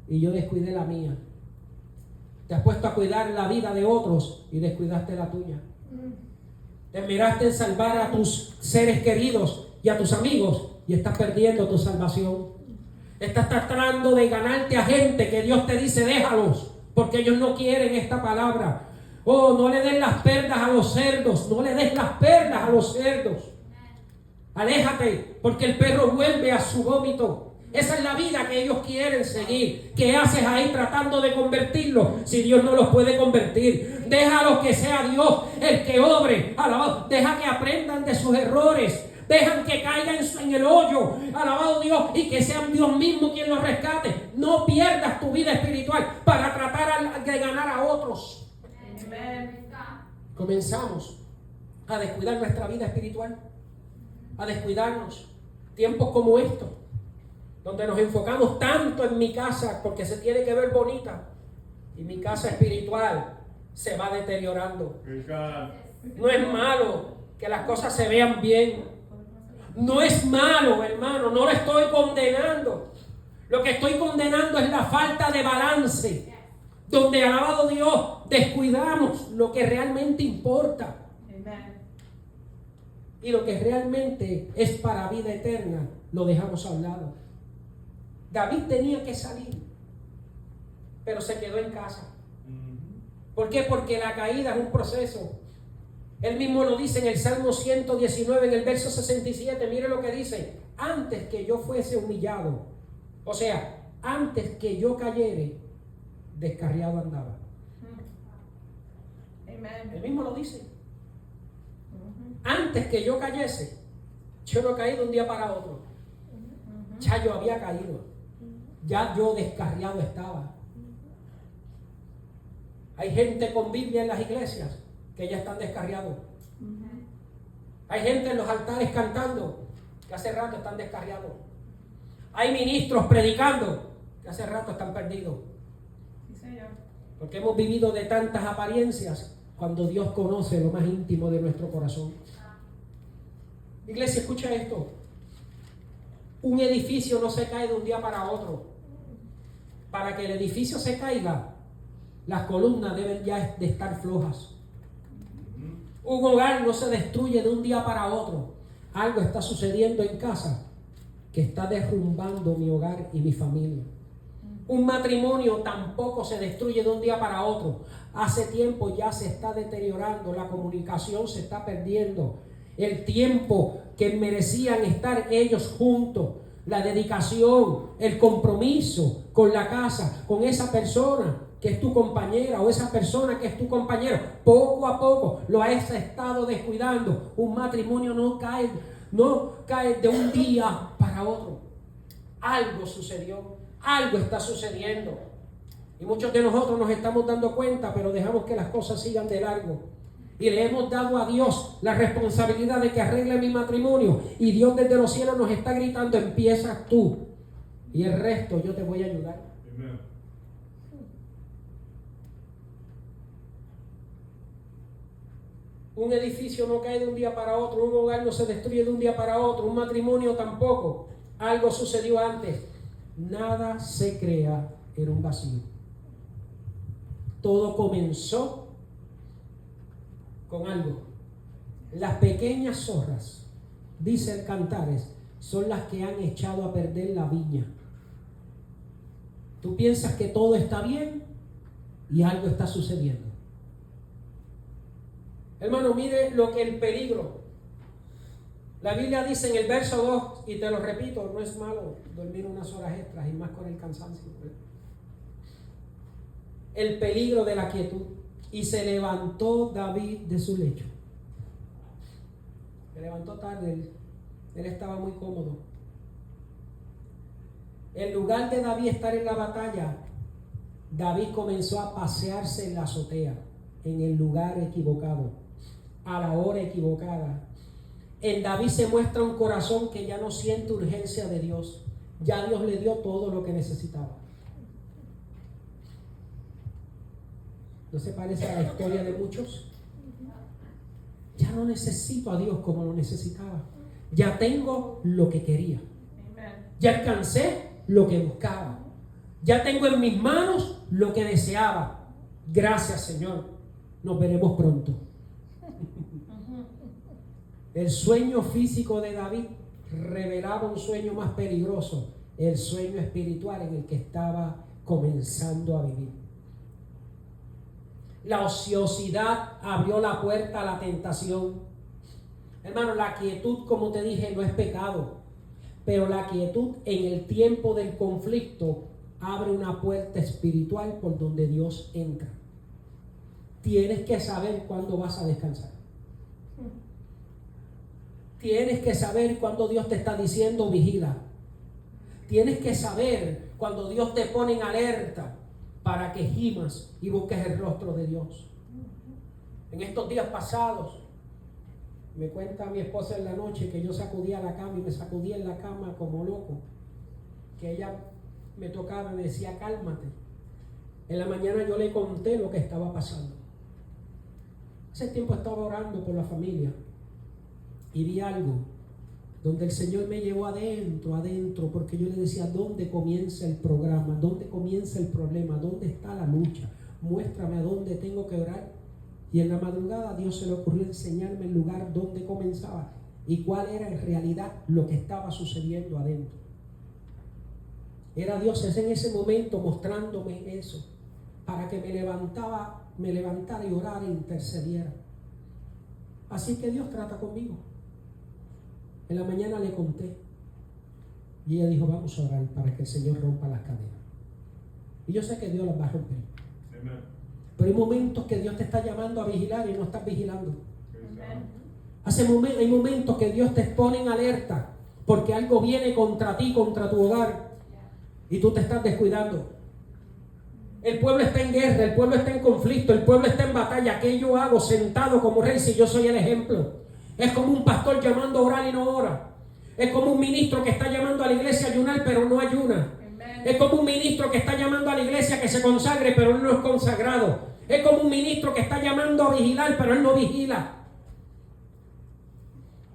y yo descuidé la mía. Te has puesto a cuidar la vida de otros y descuidaste la tuya. Te miraste en salvar a tus seres queridos y a tus amigos y estás perdiendo tu salvación. Estás tratando de ganarte a gente que Dios te dice déjalos porque ellos no quieren esta palabra. Oh, no le des las perlas a los cerdos, no le des las perlas a los cerdos. Aléjate, porque el perro vuelve a su vómito. Esa es la vida que ellos quieren seguir. ¿Qué haces ahí tratando de convertirlos si Dios no los puede convertir? Déjalo que sea Dios el que obre. Deja que aprendan de sus errores. dejan que caigan en el hoyo, alabado Dios, y que sean Dios mismo quien los rescate. No pierdas tu vida espiritual para tratar de ganar a otros. Comenzamos a descuidar nuestra vida espiritual, a descuidarnos. Tiempos como estos, donde nos enfocamos tanto en mi casa porque se tiene que ver bonita y mi casa espiritual se va deteriorando. No es malo que las cosas se vean bien. No es malo, hermano, no lo estoy condenando. Lo que estoy condenando es la falta de balance, donde, alabado Dios, descuidamos lo que realmente importa. Y lo que realmente es para vida eterna, lo dejamos a un lado. David tenía que salir, pero se quedó en casa. ¿Por qué? Porque la caída es un proceso. Él mismo lo dice en el Salmo 119, en el verso 67. Mire lo que dice: antes que yo fuese humillado, o sea, antes que yo cayere, descarriado andaba. Él mismo lo dice. Antes que yo cayese, yo no caí de un día para otro. Ya yo había caído. Ya yo descarriado estaba. Hay gente con Biblia en las iglesias que ya están descarriados. Hay gente en los altares cantando que hace rato están descarriados. Hay ministros predicando que hace rato están perdidos. Porque hemos vivido de tantas apariencias cuando Dios conoce lo más íntimo de nuestro corazón. Iglesia, escucha esto. Un edificio no se cae de un día para otro. Para que el edificio se caiga, las columnas deben ya de estar flojas. Un hogar no se destruye de un día para otro. Algo está sucediendo en casa que está derrumbando mi hogar y mi familia. Un matrimonio tampoco se destruye de un día para otro. Hace tiempo ya se está deteriorando, la comunicación se está perdiendo. El tiempo que merecían estar ellos juntos, la dedicación, el compromiso con la casa, con esa persona que es tu compañera o esa persona que es tu compañero, poco a poco lo has estado descuidando. Un matrimonio no cae de un día para otro. Algo sucedió, algo está sucediendo. Y muchos de nosotros nos estamos dando cuenta, pero dejamos que las cosas sigan de largo. Y le hemos dado a Dios la responsabilidad de que arregle mi matrimonio. Y Dios desde los cielos nos está gritando: empiezas tú. Y el resto yo te voy a ayudar. Amen. Un edificio no cae de un día para otro. Un hogar no se destruye de un día para otro. Un matrimonio tampoco. Algo sucedió antes. Nada se crea en un vacío. Todo comenzó con algo. Las pequeñas zorras, dice el Cantares, son las que han echado a perder la viña. Tú piensas que todo está bien y algo está sucediendo. Hermano, mire lo que el peligro. La Biblia dice en el verso 2, y te lo repito, no es malo dormir unas horas extras y más con el cansancio. El peligro de la quietud. Y se levantó David de su lecho. Se levantó tarde, él estaba muy cómodo. En lugar de David estar en la batalla, David comenzó a pasearse en la azotea, en el lugar equivocado, a la hora equivocada. En David se muestra un corazón que ya no siente urgencia de Dios. Ya Dios le dio todo lo que necesitaba. ¿No se parece a la historia de muchos? Ya no necesito a Dios como lo necesitaba. Ya tengo lo que quería. Ya alcancé lo que buscaba. Ya tengo en mis manos lo que deseaba. Gracias, Señor. Nos veremos pronto. El sueño físico de David revelaba un sueño más peligroso, el sueño espiritual en el que estaba comenzando a vivir. La ociosidad abrió la puerta a la tentación. Hermano, la quietud, como te dije, no es pecado, pero la quietud en el tiempo del conflicto abre una puerta espiritual por donde Dios entra. Tienes que saber cuándo vas a descansar. Tienes que saber cuando Dios te está diciendo vigila. Tienes que saber cuando Dios te pone en alerta para que gimas y busques el rostro de Dios. En estos días pasados, me cuenta mi esposa en la noche que yo sacudía la cama y me sacudía en la cama como loco. Que ella me tocaba y me decía, cálmate. En la mañana yo le conté lo que estaba pasando. Hace tiempo estaba orando por la familia y vi algo donde el Señor me llevó adentro, porque yo le decía, ¿dónde comienza el programa? ¿Dónde comienza el problema? ¿Dónde está la lucha? Muéstrame a dónde tengo que orar. Y en la madrugada a Dios se le ocurrió enseñarme el lugar donde comenzaba y cuál era en realidad lo que estaba sucediendo adentro. Era Dios en ese momento mostrándome eso, para que me levantara y orara e intercediera. Así que Dios trata conmigo. En la mañana le conté y ella dijo, vamos a orar para que el Señor rompa las cadenas. Y yo sé que Dios las va a romper. Amen. Pero hay momentos que Dios te está llamando a vigilar y no estás vigilando. Hay momentos que Dios te pone en alerta porque algo viene contra ti, contra tu hogar, y tú te estás descuidando. El pueblo está en guerra, el pueblo está en conflicto, el pueblo está en batalla. ¿Qué yo hago sentado como rey si yo soy el ejemplo? Es como un pastor llamando a orar y no ora. Es como un ministro que está llamando a la iglesia a ayunar pero no ayuna. Es como un ministro que está llamando a la iglesia que se consagre pero él no es consagrado. Es como un ministro que está llamando a vigilar pero él no vigila.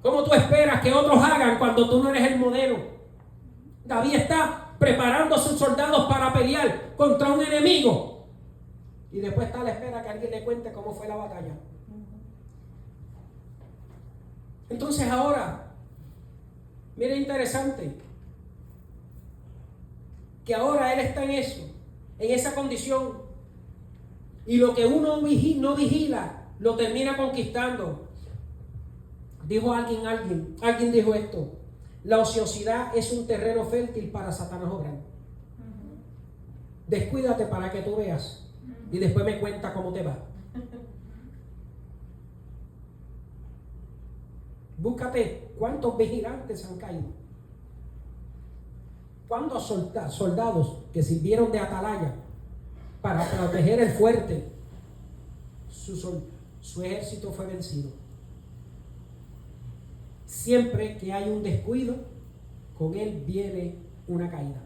¿Cómo tú esperas que otros hagan cuando tú no eres el modelo? David está preparando a sus soldados para pelear contra un enemigo y después está a la espera que alguien le cuente cómo fue la batalla. Entonces ahora, mira, interesante que ahora él está en eso, en esa condición, y lo que uno no vigila lo termina conquistando. Dijo alguien dijo esto: la ociosidad es un terreno fértil para Satanás obrar. Descuídate para que tú veas y después me cuenta cómo te va. Búscate cuántos vigilantes han caído, cuántos soldados que sirvieron de atalaya para proteger el fuerte, su ejército fue vencido. Siempre que hay un descuido, con él viene una caída.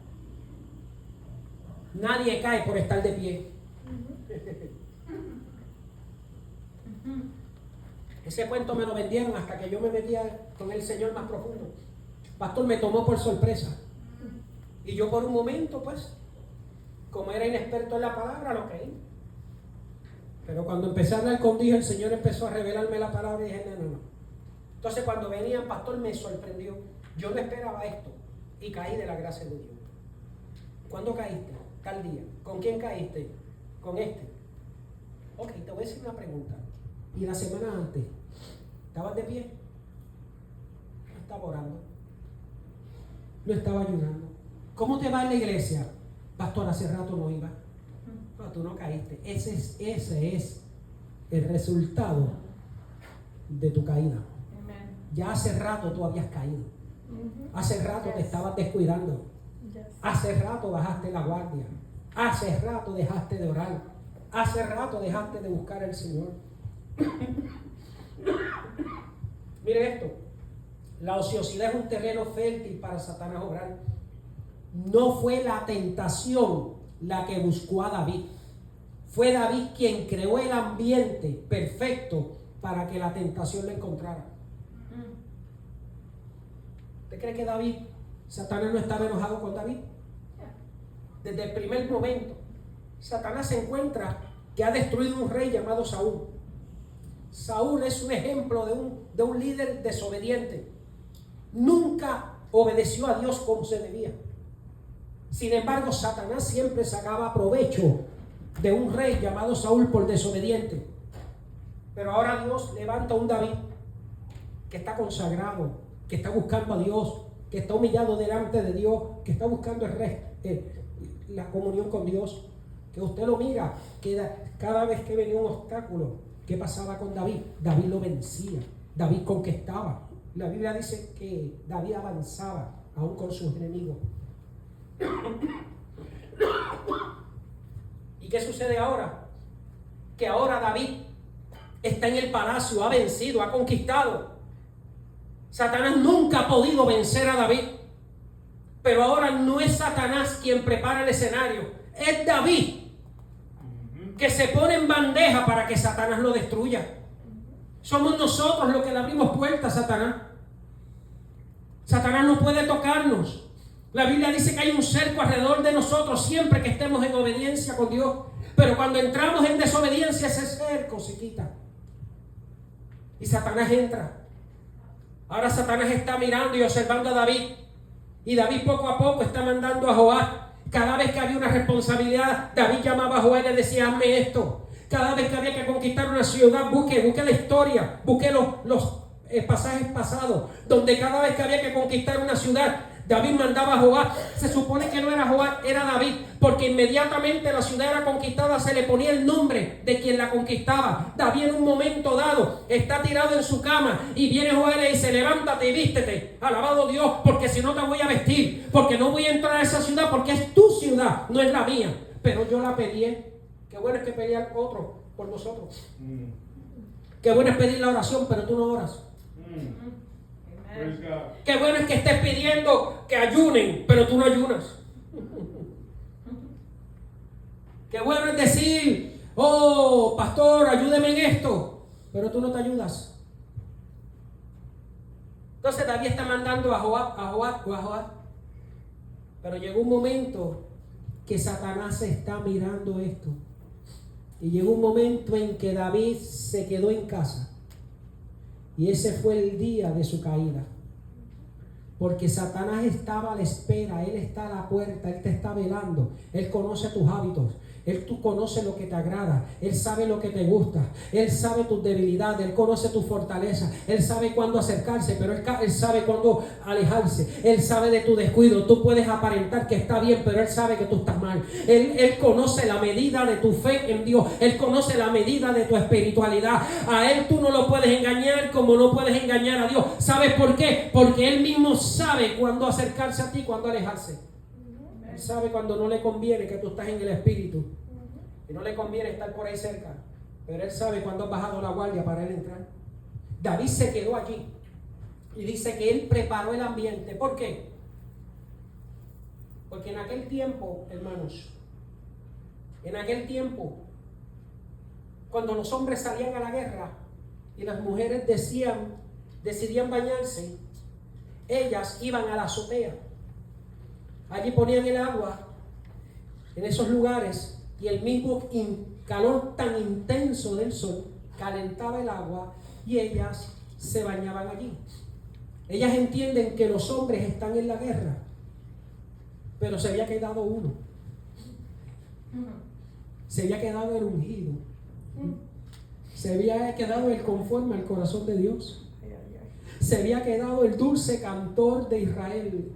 Nadie cae por estar de pie. Ese cuento me lo vendieron hasta que yo me metía con el Señor más profundo. Pastor, me tomó por sorpresa. Y yo por un momento, pues, como era inexperto en la palabra, lo creí. Pero cuando empecé a hablar con Dios, el Señor empezó a revelarme la palabra y dije, no. Entonces cuando venía, pastor, me sorprendió. Yo no esperaba esto y caí de la gracia de Dios. ¿Cuándo caíste? Tal día. ¿Con quién caíste? Con este. Ok, te voy a decir una pregunta. ¿Y la semana antes? ¿Estabas de pie? No estaba orando. No estaba ayunando. ¿Cómo te va en la iglesia? Pastor, hace rato no iba. No, tú no caíste. Ese es el resultado de tu caída. Ya hace rato tú habías caído. Hace rato te estabas descuidando. Hace rato bajaste la guardia. Hace rato dejaste de orar. Hace rato dejaste de buscar al Señor. Mire esto. La ociosidad es un terreno fértil para Satanás obrar. No fue la tentación la que buscó a David. Fue David quien creó el ambiente perfecto para que la tentación lo encontrara. ¿Usted cree que Satanás no estaba enojado con David? Desde el primer momento, Satanás se encuentra que ha destruido un rey llamado Saúl. Saúl es un ejemplo de un líder desobediente. Nunca obedeció a Dios como se debía. Sin embargo, Satanás siempre sacaba provecho de un rey llamado Saúl por desobediente. Pero ahora Dios levanta a un David que está consagrado, que está buscando a Dios, que está humillado delante de Dios, que está buscando la comunión con Dios. Que usted lo mira, que cada vez que venía un obstáculo, ¿qué pasaba con David? David lo vencía, David conquistaba. La Biblia dice que David avanzaba aún con sus enemigos. ¿Y qué sucede ahora? Que ahora David está en el palacio, ha vencido, ha conquistado. Satanás nunca ha podido vencer a David. Pero ahora no es Satanás quien prepara el escenario, es David que se pone en bandeja para que Satanás lo destruya. Somos nosotros los que le abrimos puertas a Satanás. Satanás no puede tocarnos. La Biblia dice que hay un cerco alrededor de nosotros siempre que estemos en obediencia con Dios. Pero cuando entramos en desobediencia, ese cerco se quita. Y Satanás entra. Ahora Satanás está mirando y observando a David. Y David poco a poco está mandando a Joab. Cada vez que había una responsabilidad, David llamaba a Joab y le decía, hazme esto. Cada vez que había que conquistar una ciudad, busque la historia, busque los pasajes pasados, donde cada vez que había que conquistar una ciudad, David mandaba a Joab. Se supone que no era Joab, era David, porque inmediatamente la ciudad era conquistada, se le ponía el nombre de quien la conquistaba. David en un momento dado está tirado en su cama y viene Joab y le dice, levántate y vístete, alabado Dios, porque si no te voy a vestir, porque no voy a entrar a esa ciudad, porque es tu ciudad, no es la mía, pero yo la peleé. Qué bueno es que pelear otro por nosotros. Qué bueno es pedir la oración, pero tú no oras. Qué bueno es que estés pidiendo que ayunen, pero tú no ayunas. Qué bueno es decir, oh, pastor, ayúdeme en esto, pero tú no te ayudas. Entonces David está mandando a Joab. Pero llegó un momento que Satanás está mirando esto. Y llegó un momento en que David se quedó en casa. Y ese fue el día de su caída. Porque Satanás estaba a la espera, él está a la puerta, él te está velando, él conoce tus hábitos, él conoce lo que te agrada, él sabe lo que te gusta, él sabe tus debilidades, él conoce tus fortalezas, él sabe cuándo acercarse, pero él sabe cuándo alejarse, él sabe de tu descuido. Tú puedes aparentar que está bien, pero él sabe que tú estás mal. Él conoce la medida de tu fe en Dios, él conoce la medida de tu espiritualidad. A él tú no lo puedes engañar como no puedes engañar a Dios. ¿Sabes por qué? Porque él mismo sabe cuándo acercarse a ti, cuándo alejarse. Él sabe cuando no le conviene que tú estás en el espíritu y no le conviene estar por ahí cerca, pero él sabe cuándo has bajado la guardia para él entrar. David se quedó allí y dice que él preparó el ambiente. ¿Por qué? Porque en aquel tiempo, hermanos, en aquel tiempo, cuando los hombres salían a la guerra y las mujeres decidían bañarse, ellas iban a la azotea. Allí ponían el agua en esos lugares y el mismo calor tan intenso del sol calentaba el agua y ellas se bañaban allí. Ellas entienden que los hombres están en la guerra, pero se había quedado uno. Se había quedado el ungido. Se había quedado el conforme al corazón de Dios. Se había quedado el dulce cantor de Israel.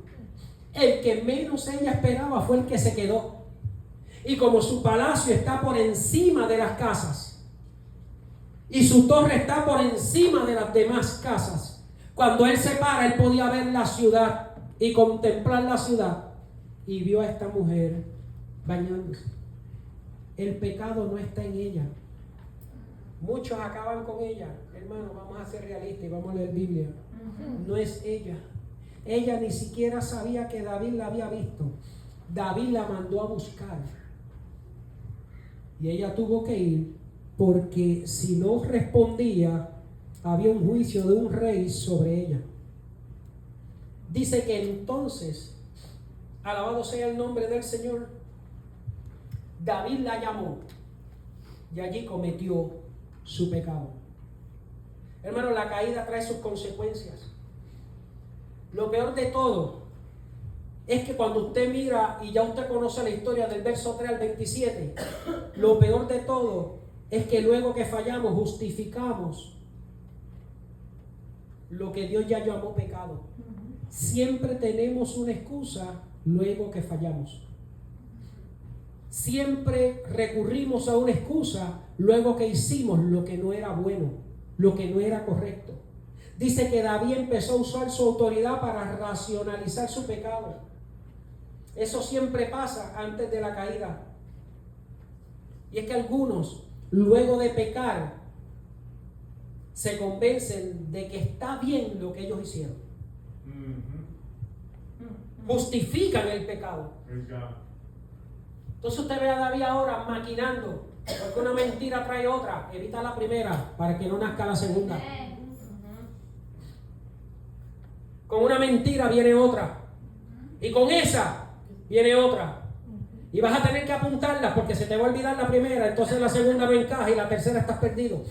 El que menos ella esperaba fue el que se quedó. Y como su palacio está por encima de las casas y su torre está por encima de las demás casas, cuando él se para, él podía ver la ciudad y contemplar la ciudad, y vio a esta mujer bañándose. El pecado no está en ella. Muchos acaban con ella. Hermano, vamos a ser realistas y vamos a leer Biblia. No es ella. Ella ni siquiera sabía que David la había visto. David la mandó a buscar. Y ella tuvo que ir porque si no respondía, había un juicio de un rey sobre ella. Dice que entonces, alabado sea el nombre del Señor, David la llamó y allí cometió su pecado. Hermano, la caída trae sus consecuencias. Lo peor de todo es que cuando usted mira, y ya usted conoce la historia del verso 3 al 27, lo peor de todo es que luego que fallamos justificamos lo que Dios ya llamó pecado. Siempre tenemos una excusa luego que fallamos. Siempre recurrimos a una excusa luego que hicimos lo que no era bueno, lo que no era correcto. dice que David empezó a usar su autoridad para racionalizar su pecado. Eso siempre pasa antes de la caída. Y es que algunos, luego de pecar, se convencen de que está bien lo que ellos hicieron. Justifican el pecado. Entonces usted ve a David ahora maquinando, porque una mentira trae otra. Evita la primera para que no nazca la segunda. Con una mentira viene otra, y con esa viene otra, y vas a tener que apuntarla porque se te va a olvidar la primera, entonces la segunda no encaja y la tercera estás perdido.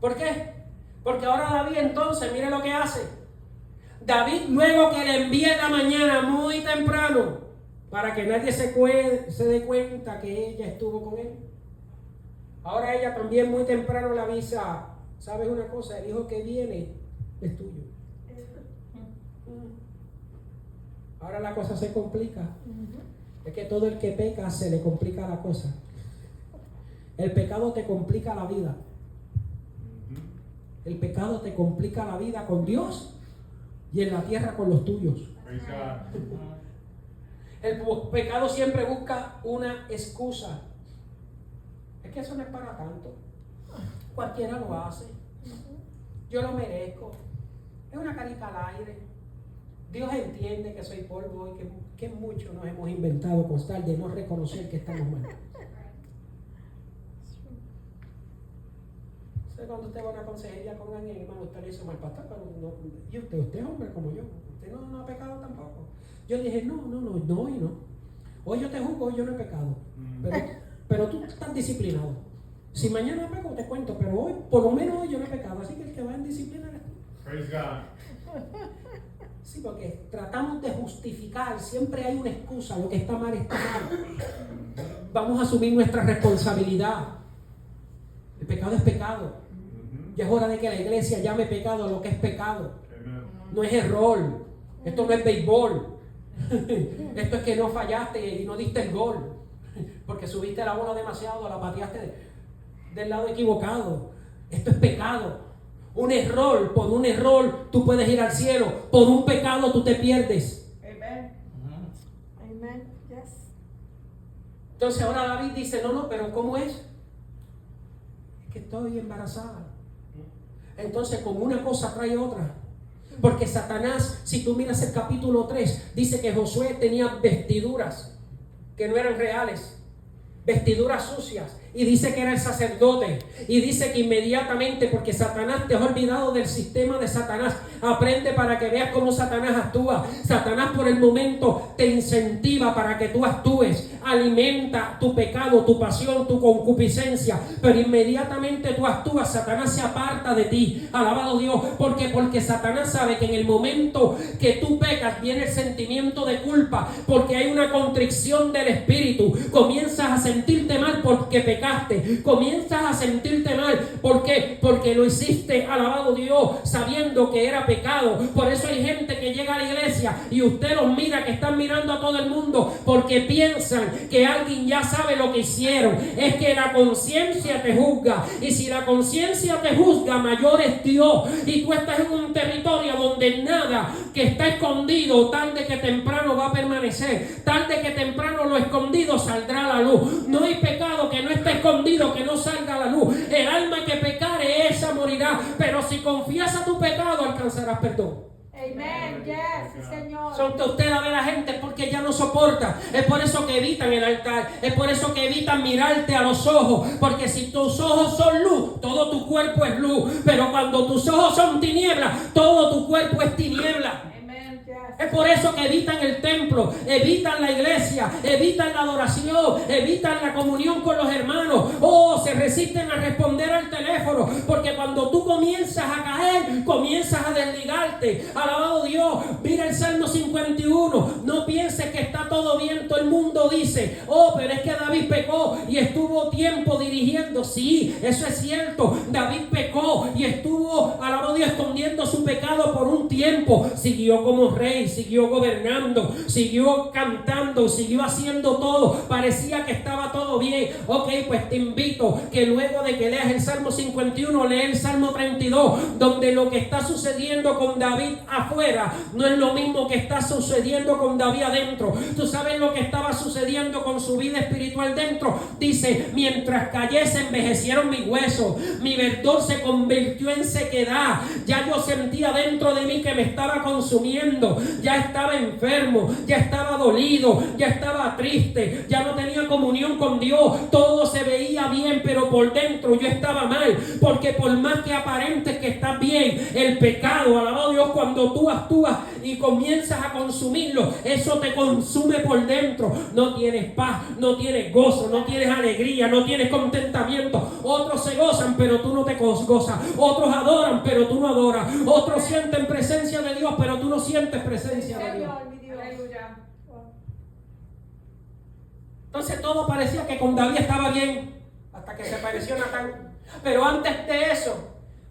¿Por qué? Porque ahora David entonces, mire lo que hace. David, luego que le envía en la mañana muy temprano, para que nadie se dé cuenta que ella estuvo con él, ahora ella también muy temprano le avisa: ¿sabes una cosa? El hijo que viene es tuyo. Ahora la cosa se complica. Es que todo el que peca se le complica la cosa. El pecado te complica la vida. El pecado te complica la vida con Dios y en la tierra con los tuyos. El pecado siempre busca una excusa. Es que eso no es para tanto. Cualquiera lo hace. Yo lo merezco. Es una carita al aire. Dios entiende que soy polvo y que mucho nos hemos inventado con tal de no reconocer que estamos mal. Cuando usted va a una consejería con alguien, hermano, usted le dice: mal pastor, pero no, y usted es hombre como yo, usted no ha pecado tampoco. Yo le dije: no, hoy no. Hoy yo te juzgo, hoy yo no he pecado. Pero tú estás disciplinado. Si mañana peco, te cuento, pero hoy, por lo menos hoy yo no he pecado. Así que el que va en disciplina eres tú. Praise God. Sí, porque tratamos de justificar, siempre hay una excusa, lo que está mal está mal. Vamos a asumir nuestra responsabilidad. El pecado es pecado. Ya es hora de que la iglesia llame pecado a lo que es pecado. No es error. Esto no es béisbol. Esto es que no fallaste y no diste el gol. Porque subiste la bola demasiado, la pateaste del lado equivocado. Esto es pecado. Un error, por un error tú puedes ir al cielo. Por un pecado tú te pierdes. Amen. Yes. Entonces ahora David dice: no, pero ¿cómo es? Es que estoy embarazada. Entonces, como una cosa trae otra. Porque Satanás, si tú miras el capítulo 3, dice que Josué tenía vestiduras que no eran reales, vestiduras sucias, y dice que era el sacerdote, y dice que inmediatamente, porque Satanás, te has olvidado del sistema de Satanás, aprende para que veas cómo Satanás actúa. Satanás por el momento te incentiva para que tú actúes, alimenta tu pecado, tu pasión, tu concupiscencia, pero inmediatamente tú actúas, Satanás se aparta de ti. Alabado Dios. Porque Satanás sabe que en el momento que tú pecas viene el sentimiento de culpa, porque hay una contrición del espíritu, comienzas a sentirte mal porque pecaste, comienzas a sentirte mal. ¿Por qué? Porque lo hiciste, alabado Dios, sabiendo que era pecado. Por eso hay gente que llega a la iglesia y usted los mira, que están mirando a todo el mundo, porque piensan que alguien ya sabe lo que hicieron. Es que la conciencia te juzga, y si la conciencia te juzga, mayor es Dios. Y tú estás en un territorio donde nada que está escondido tarde que temprano va a permanecer. Tarde que temprano lo escondido saldrá a la luz. No hay pecado que no esté escondido que no salga a la luz. El alma que pecare, esa morirá. Pero si confías a tu pecado, alcanzarás perdón. Amen. Yes, sí, Señor. Son que usted la ve a la gente porque ya no soporta. Es por eso que evitan el altar. Es por eso que evitan mirarte a los ojos. Porque si tus ojos son luz, todo tu cuerpo es luz. Pero cuando tus ojos son tinieblas, todo tu cuerpo es tiniebla. Es por eso que evitan el templo, evitan la iglesia, evitan la adoración, evitan la comunión con los hermanos. Se resisten a responder al teléfono, porque cuando tú comienzas a caer, comienzas a desligarte. Alabado Dios. Mira el Salmo 51. No pienses que está todo bien. Todo el mundo dice: pero es que David pecó y estuvo tiempo dirigiendo. Sí, eso es cierto. David pecó y estuvo, alabado Dios, escondiendo su pecado pecado por un tiempo, siguió como rey, siguió gobernando, siguió cantando, siguió haciendo todo, parecía que estaba todo bien. Ok, pues te invito que luego de que leas el Salmo 51, lee el Salmo 32, donde lo que está sucediendo con David afuera no es lo mismo que está sucediendo con David adentro. ¿Tú sabes lo que estaba sucediendo con su vida espiritual dentro? Dice, mientras callé se envejecieron mis huesos, mi verdor se convirtió en sequedad, ya yo sentía dentro de mí que me estaba consumiendo, ya estaba enfermo, ya estaba dolido, ya estaba triste, ya no tenía comunión con Dios, todo se veía bien, pero por dentro yo estaba mal, porque por más que aparentes que estás bien, el pecado, alabado Dios, cuando tú actúas y comienzas a consumirlo, eso te consume por dentro. No tienes paz, no tienes gozo, no tienes alegría, no tienes contentamiento. Otros se gozan, pero tú no te gozas. Otros adoran, pero tú no adoras. Otros sienten presencia de Dios, pero tú no sientes presencia de Dios. Aleluya. Entonces todo parecía que con David estaba bien, hasta que se pareció a Natán. Pero antes de eso,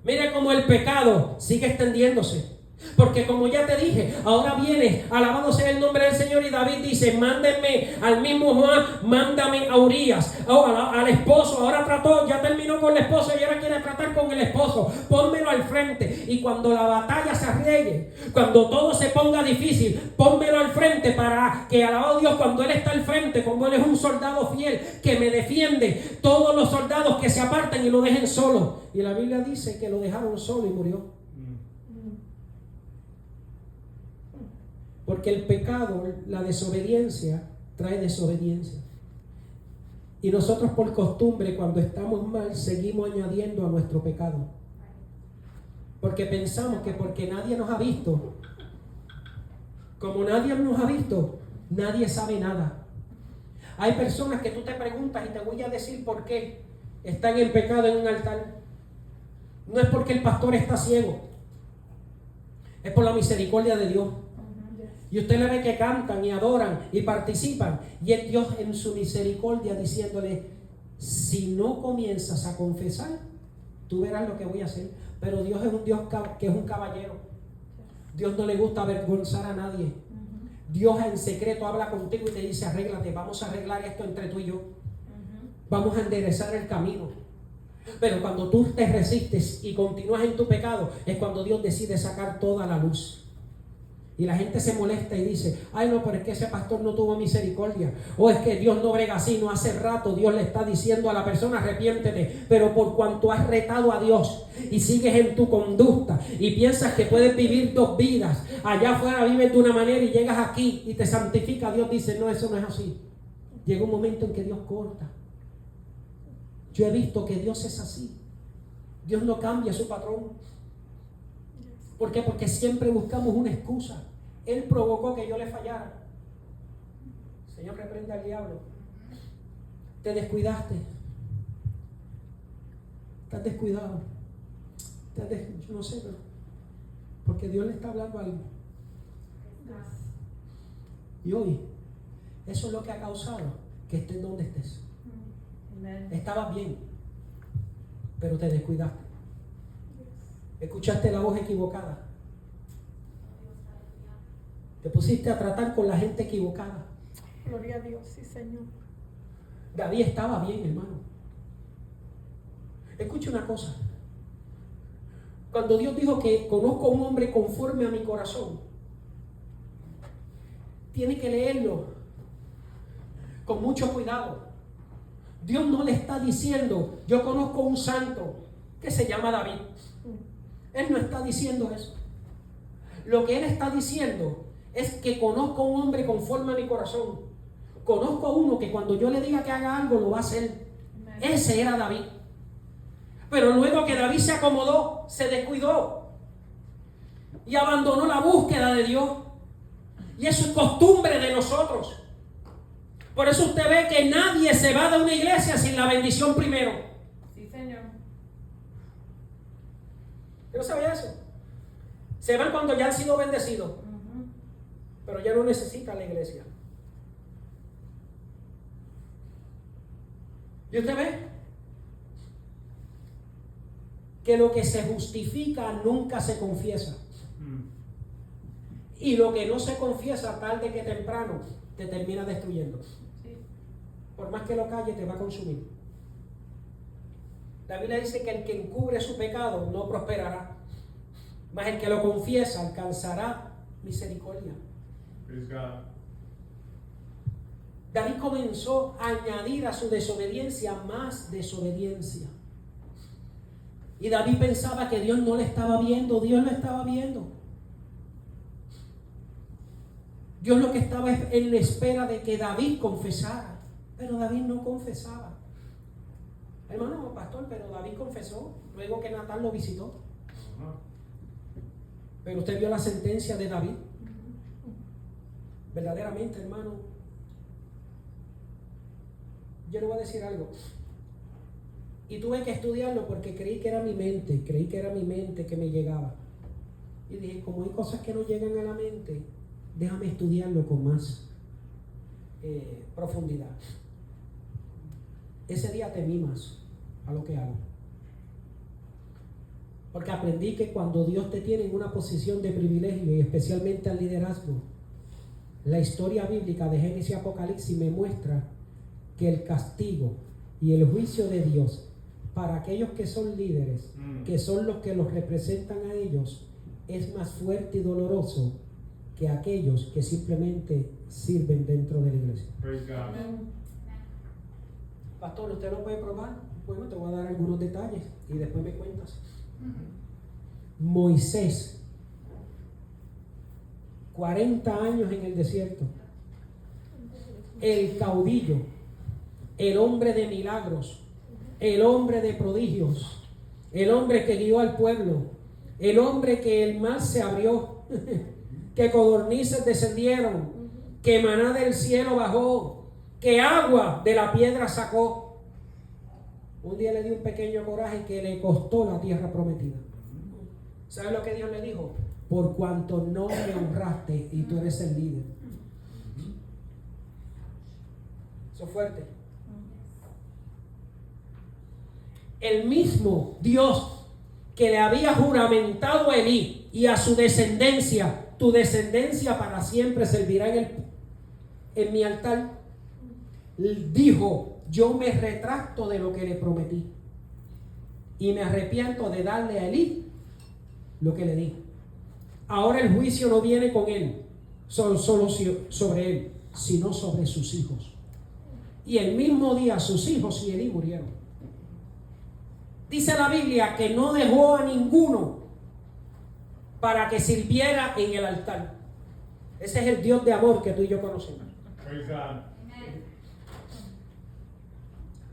mire cómo el pecado sigue extendiéndose. Porque como ya te dije, ahora viene, alabado sea el nombre del Señor, y David dice, mándenme al mismo Juan, mándame a Urías, al esposo. Ahora trató, ya terminó con el esposo y ahora quiere tratar con el esposo. Pónmelo al frente, y cuando la batalla se arriegue, cuando todo se ponga difícil, pónmelo al frente para que, alabado Dios, cuando él está al frente, como él es un soldado fiel que me defiende, todos los soldados que se aparten y lo dejen solo. Y la Biblia dice que lo dejaron solo y murió. Porque el pecado, la desobediencia, trae desobediencia. Y nosotros por costumbre, cuando estamos mal, seguimos añadiendo a nuestro pecado. Porque pensamos que porque nadie nos ha visto, como nadie nos ha visto, nadie sabe nada. Hay personas que tú te preguntas, y te voy a decir por qué están en pecado en un altar. No es porque el pastor está ciego, es por la misericordia de Dios. Y usted le ve que cantan y adoran y participan. Y es Dios en su misericordia diciéndole, si no comienzas a confesar, tú verás lo que voy a hacer. Pero Dios es un Dios que es un caballero. Dios no le gusta avergonzar a nadie. Dios en secreto habla contigo y te dice, arréglate, vamos a arreglar esto entre tú y yo. Vamos a enderezar el camino. Pero cuando tú te resistes y continúas en tu pecado, es cuando Dios decide sacar toda la luz. Y la gente se molesta y dice, ay no, pero es que ese pastor no tuvo misericordia. O es que Dios no brega así. No, hace rato Dios le está diciendo a la persona, arrepiéntete. Pero por cuanto has retado a Dios y sigues en tu conducta y piensas que puedes vivir dos vidas, allá afuera vives de una manera y llegas aquí y te santifica, Dios dice, no, eso no es así. Llega un momento en que Dios corta. Yo he visto que Dios es así. Dios no cambia su patrón. ¿Por qué? Porque siempre buscamos una excusa. Él provocó que yo le fallara. Señor, reprenda al diablo. Te descuidaste. Estás descuidado. Yo no sé, pero porque Dios le está hablando algo. Y hoy, eso es lo que ha causado que estés donde estés. Estabas bien, pero te descuidaste. Escuchaste la voz equivocada. Te pusiste a tratar con la gente equivocada. Gloria a Dios, sí, Señor. David estaba bien, hermano. Escucha una cosa. Cuando Dios dijo que conozco a un hombre conforme a mi corazón, tiene que leerlo con mucho cuidado. Dios no le está diciendo, yo conozco a un santo que se llama David. Él no está diciendo eso. Lo que él está diciendo es que conozco a un hombre conforme a mi corazón. Conozco a uno que cuando yo le diga que haga algo, lo va a hacer. Ese era David. Pero luego que David se acomodó, se descuidó y abandonó la búsqueda de Dios. Y eso es costumbre de nosotros. Por eso usted ve que nadie se va de una iglesia sin la bendición primero. Sí, Señor. ¿Yo no sabía eso? Se van cuando ya han sido bendecidos. Pero ya no necesitan la iglesia. ¿Y usted ve? Que lo que se justifica nunca se confiesa. Y lo que no se confiesa tarde que temprano te termina destruyendo. Sí. Por más que lo calle, te va a consumir. La Biblia dice que el que encubre su pecado no prosperará, mas el que lo confiesa alcanzará misericordia. Praise God. David comenzó a añadir a su desobediencia más desobediencia. Y David pensaba que Dios no le estaba viendo. Dios lo estaba viendo. Dios lo que estaba en la espera de que David confesara. Pero David no confesaba. Hermano, pastor, pero David confesó luego que Natán lo visitó. Pero usted vio la sentencia de David. Verdaderamente, hermano, yo le voy a decir algo. Y tuve que estudiarlo porque creí que era mi mente que me llegaba. Y dije, como hay cosas que no llegan a la mente, déjame estudiarlo con más profundidad. Ese día temí más a lo que hago. Porque aprendí que cuando Dios te tiene en una posición de privilegio y especialmente al liderazgo, la historia bíblica de Génesis y Apocalipsis me muestra que el castigo y el juicio de Dios para aquellos que son líderes, que son los que los representan a ellos, es más fuerte y doloroso que aquellos que simplemente sirven dentro de la iglesia. Praise God. Pastor, ¿usted lo puede probar? Bueno, te voy a dar algunos detalles y después me cuentas. Moisés, 40 años en el desierto, el caudillo, el hombre de milagros, el hombre de prodigios, el hombre que guió al pueblo, el hombre que el mar se abrió, que codornices descendieron, que maná del cielo bajó, que agua de la piedra sacó. Un día le dio un pequeño coraje que le costó la tierra prometida. ¿Sabe lo que Dios le dijo? Por cuanto no me honraste y tú eres el líder. Eso es fuerte. El mismo Dios que le había juramentado a Elí y a su descendencia, tu descendencia para siempre servirá en mi altar, dijo, yo me retracto de lo que le prometí y me arrepiento de darle a Elí lo que le di. Ahora el juicio no viene con él, solo sobre él, sino sobre sus hijos. Y el mismo día sus hijos y Elí murieron. Dice la Biblia que no dejó a ninguno para que sirviera en el altar. Ese es el Dios de amor que tú y yo conocemos. Praise God.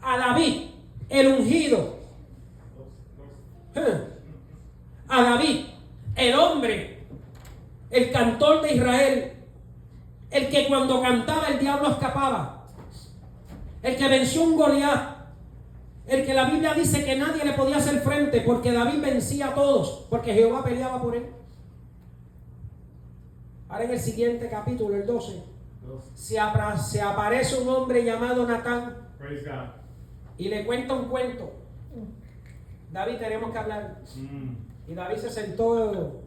A David, el ungido. A David, el hombre, el cantor de Israel, el que cuando cantaba el diablo escapaba, el que venció un Goliat, el que la Biblia dice que nadie le podía hacer frente porque David vencía a todos, porque Jehová peleaba por él. Ahora en el siguiente capítulo, el 12, se aparece un hombre llamado Natán. Praise God. Y le cuenta un cuento. David, tenemos que hablar. Y David se sentó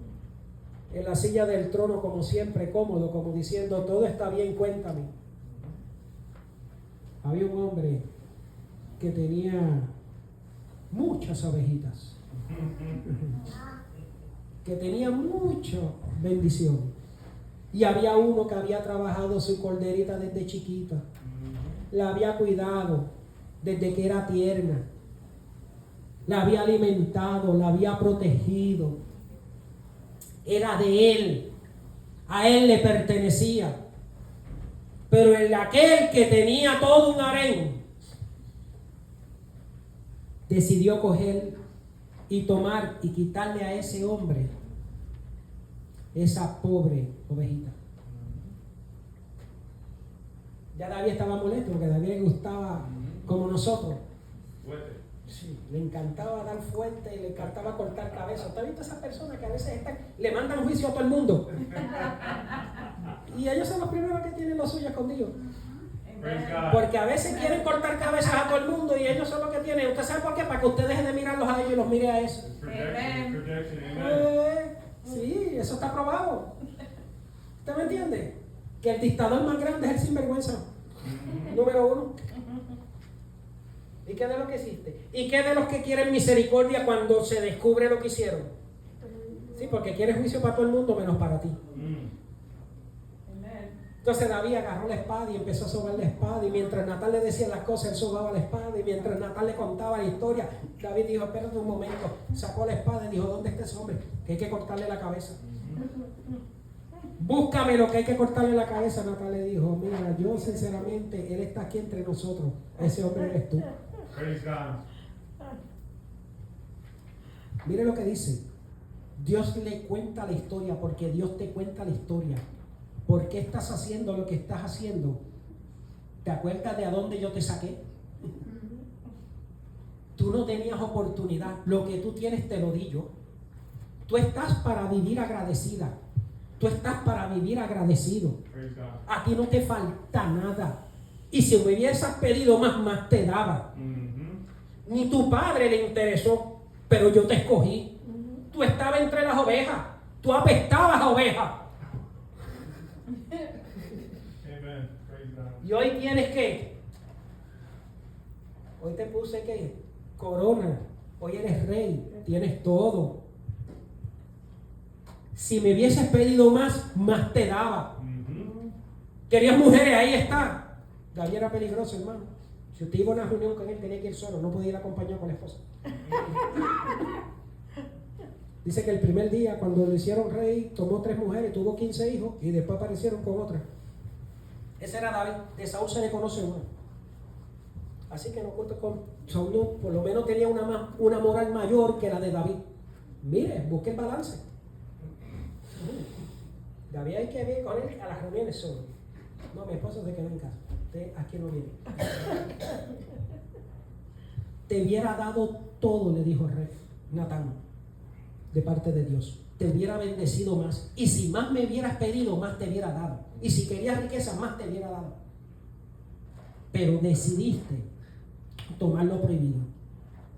en la silla del trono como siempre, cómodo, como diciendo, todo está bien, cuéntame. Había un hombre que tenía muchas ovejitas, que tenía mucha bendición. Y había uno que había trabajado su corderita desde chiquita, la había cuidado desde que era tierna, la había alimentado, la había protegido, era de él, a él le pertenecía. Pero el aquel que tenía todo un harén decidió coger y tomar y quitarle a ese hombre esa pobre ovejita. Ya David estaba molesto porque a David le gustaba como nosotros. Sí, le encantaba dar fuerte y le encantaba cortar cabezas. ¿Usted ha visto esas personas que a veces le mandan juicio a todo el mundo? Y ellos son los primeros que tienen lo suyo escondido. Porque a veces quieren cortar cabezas a todo el mundo y ellos son los que tienen. ¿Usted sabe por qué? Para que usted deje de mirarlos a ellos y los mire a eso. Protection, amen. Sí, eso está probado. ¿Usted me entiende? Que el dictador más grande es el sinvergüenza. Número 1. ¿Y qué de los que existe? ¿Y qué de los que quieren misericordia cuando se descubre lo que hicieron? Sí, porque quiere juicio para todo el mundo menos para ti. Entonces David agarró la espada y empezó a sobar la espada, y mientras Natán le decía las cosas, él sobaba la espada, y mientras Natán le contaba la historia, David dijo, espérate un momento, sacó la espada y dijo, ¿dónde está ese hombre? Que hay que cortarle la cabeza. Búscame lo que hay que cortarle la cabeza. Natán le dijo, mira, yo sinceramente, él está aquí entre nosotros, ese hombre eres tú. Praise God. Mire lo que dice, Dios le cuenta la historia, porque Dios te cuenta la historia. ¿Por qué estás haciendo lo que estás haciendo? ¿Te acuerdas de a dónde yo te saqué? Tú no tenías oportunidad. Lo que tú tienes te lo di yo. Tú estás para vivir agradecida. Tú estás para vivir agradecido. Praise God. A ti no te falta nada. Y si me hubieses pedido más te daba. Ni tu padre le interesó, pero yo te escogí. Tú estabas entre las ovejas. Tú apestabas a ovejas. Amen. Praise God. Y hoy tienes que, hoy te puse que corona, hoy eres rey, tienes todo. Si me hubieses pedido más te daba. Querías mujeres, ahí está. David era peligroso, hermano. Si usted iba a una reunión con él, tenía que ir solo, no podía ir acompañado con la esposa. Dice que el primer día, cuando lo hicieron rey, tomó 3 mujeres, tuvo 15 hijos y después aparecieron con otras. Ese era David. De Saúl se le conoce uno. Así que no cuento con Saúl, por lo menos tenía una moral mayor que la de David. Mire, busque el balance. David hay que ir con él a las reuniones solo. No, mi esposo se quedó en casa. Usted aquí no viene. Te hubiera dado todo, le dijo el rey Natán, de parte de Dios. Te hubiera bendecido más. Y si más me hubieras pedido, más te hubiera dado. Y si querías riqueza, más te hubiera dado. Pero decidiste tomar lo prohibido.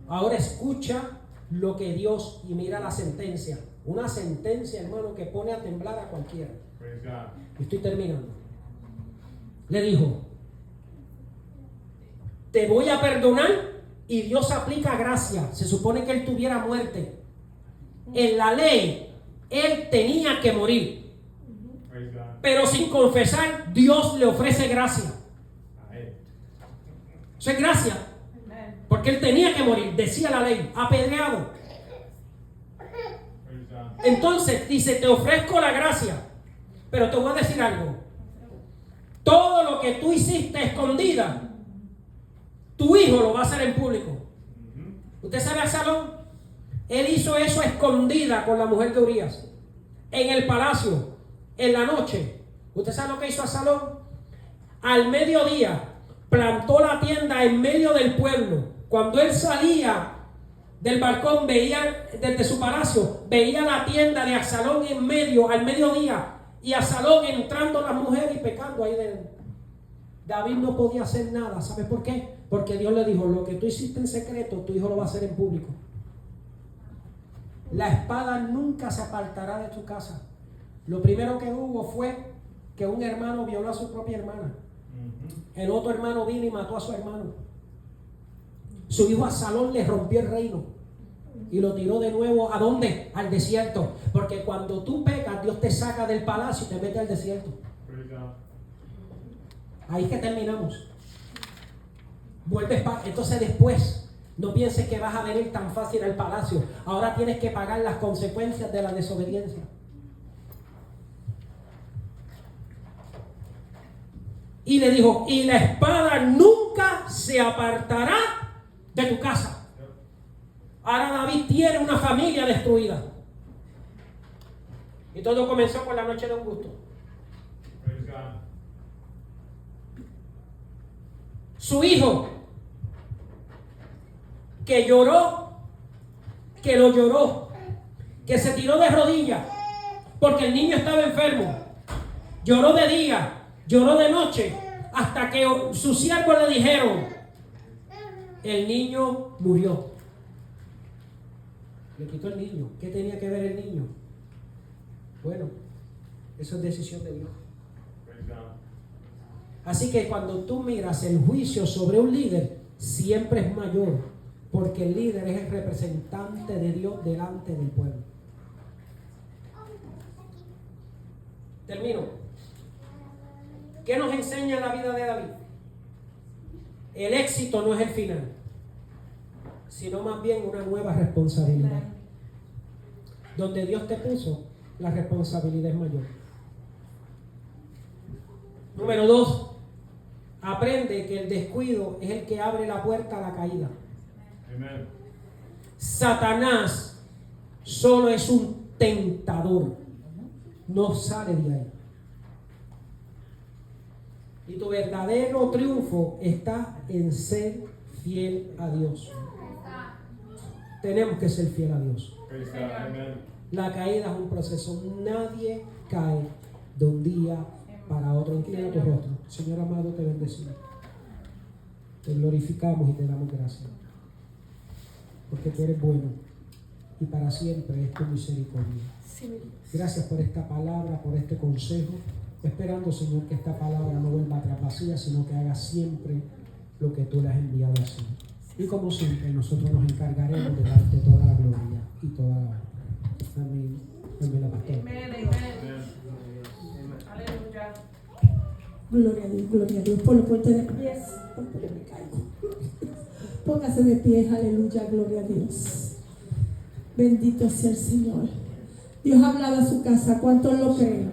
Ahora escucha lo que Dios, y mira la sentencia. Una sentencia, hermano, que pone a temblar a cualquiera. Praise God. Estoy terminando. Le dijo, te voy a perdonar, y Dios aplica gracia. Se supone que él tuviera muerte. En la ley, él tenía que morir. Praise God. Pero sin confesar, Dios le ofrece gracia. Amen. Eso es gracia. Porque él tenía que morir, decía la ley, apedreado. Praise God. Entonces dice, te ofrezco la gracia. Pero te voy a decir algo. Todo lo que tú hiciste escondida, tu hijo lo va a hacer en público. ¿Usted sabe Absalón? Él hizo eso escondida con la mujer de Urías, en el palacio, en la noche. ¿Usted sabe lo que hizo Absalón? Al mediodía plantó la tienda en medio del pueblo. Cuando él salía del balcón, veía desde su palacio, veía la tienda de Absalón en medio, al mediodía, y Absalón entrando las mujeres y pecando ahí dentro. David no podía hacer nada. ¿Sabe por qué? Porque Dios le dijo, lo que tú hiciste en secreto, tu hijo lo va a hacer en público. La espada nunca se apartará de tu casa. Lo primero que hubo fue que un hermano violó a su propia hermana. El otro hermano vino y mató a su hermano. Su hijo Absalón le rompió el reino y lo tiró de nuevo. ¿A dónde? Al desierto. Porque cuando tú pecas, Dios te saca del palacio y te mete al desierto. Praise God. Ahí es que terminamos. Vuelves entonces después, no pienses que vas a venir tan fácil al palacio. Ahora tienes que pagar las consecuencias de la desobediencia. Y le dijo, y la espada nunca se apartará de tu casa. Ahora David tiene una familia destruida. Y todo comenzó con la noche de Augusto. Praise God. Su hijo, que lloró, que lo lloró, que se tiró de rodillas porque el niño estaba enfermo. Lloró de día, lloró de noche, hasta que sus siervos le dijeron, el niño murió. Le quitó el niño. ¿Qué tenía que ver el niño? Bueno, Eso es decisión de Dios. Praise God. Así que cuando tú miras el juicio sobre un líder, siempre es mayor, porque el líder es el representante de Dios delante del pueblo. Termino. ¿Qué nos enseña la vida de David? El éxito no es el final, sino más bien una nueva responsabilidad. Donde Dios te puso, la responsabilidad es mayor. Número 2. Aprende que el descuido es el que abre la puerta a la caída. Amen. Satanás solo es un tentador, no sale de ahí. Y tu verdadero triunfo está en ser fiel a Dios. Tenemos que ser fiel a Dios. Praise God. Amen. La caída es un proceso. Nadie cae de un día para otro. Inclina tu rostro. Señor amado, te bendecimos. Te glorificamos y te damos gracias. Porque tú eres bueno y para siempre es tu misericordia. Sí, mi Dios. Gracias por esta palabra, por este consejo. Esperando, Señor, que esta palabra no vuelva atrás vacía, sino que haga siempre lo que tú le has enviado a hacer. Y como siempre, nosotros nos encargaremos de darte toda la gloria y toda la honra. Amén. Amén, la pastora. Amén, amén. Aleluya. Gloria a Dios. Por lo puente de pies, porque me caigo. Póngase de pies, aleluya, gloria a Dios. Bendito sea el Señor. Dios ha hablado a su casa, ¿cuántos lo creen?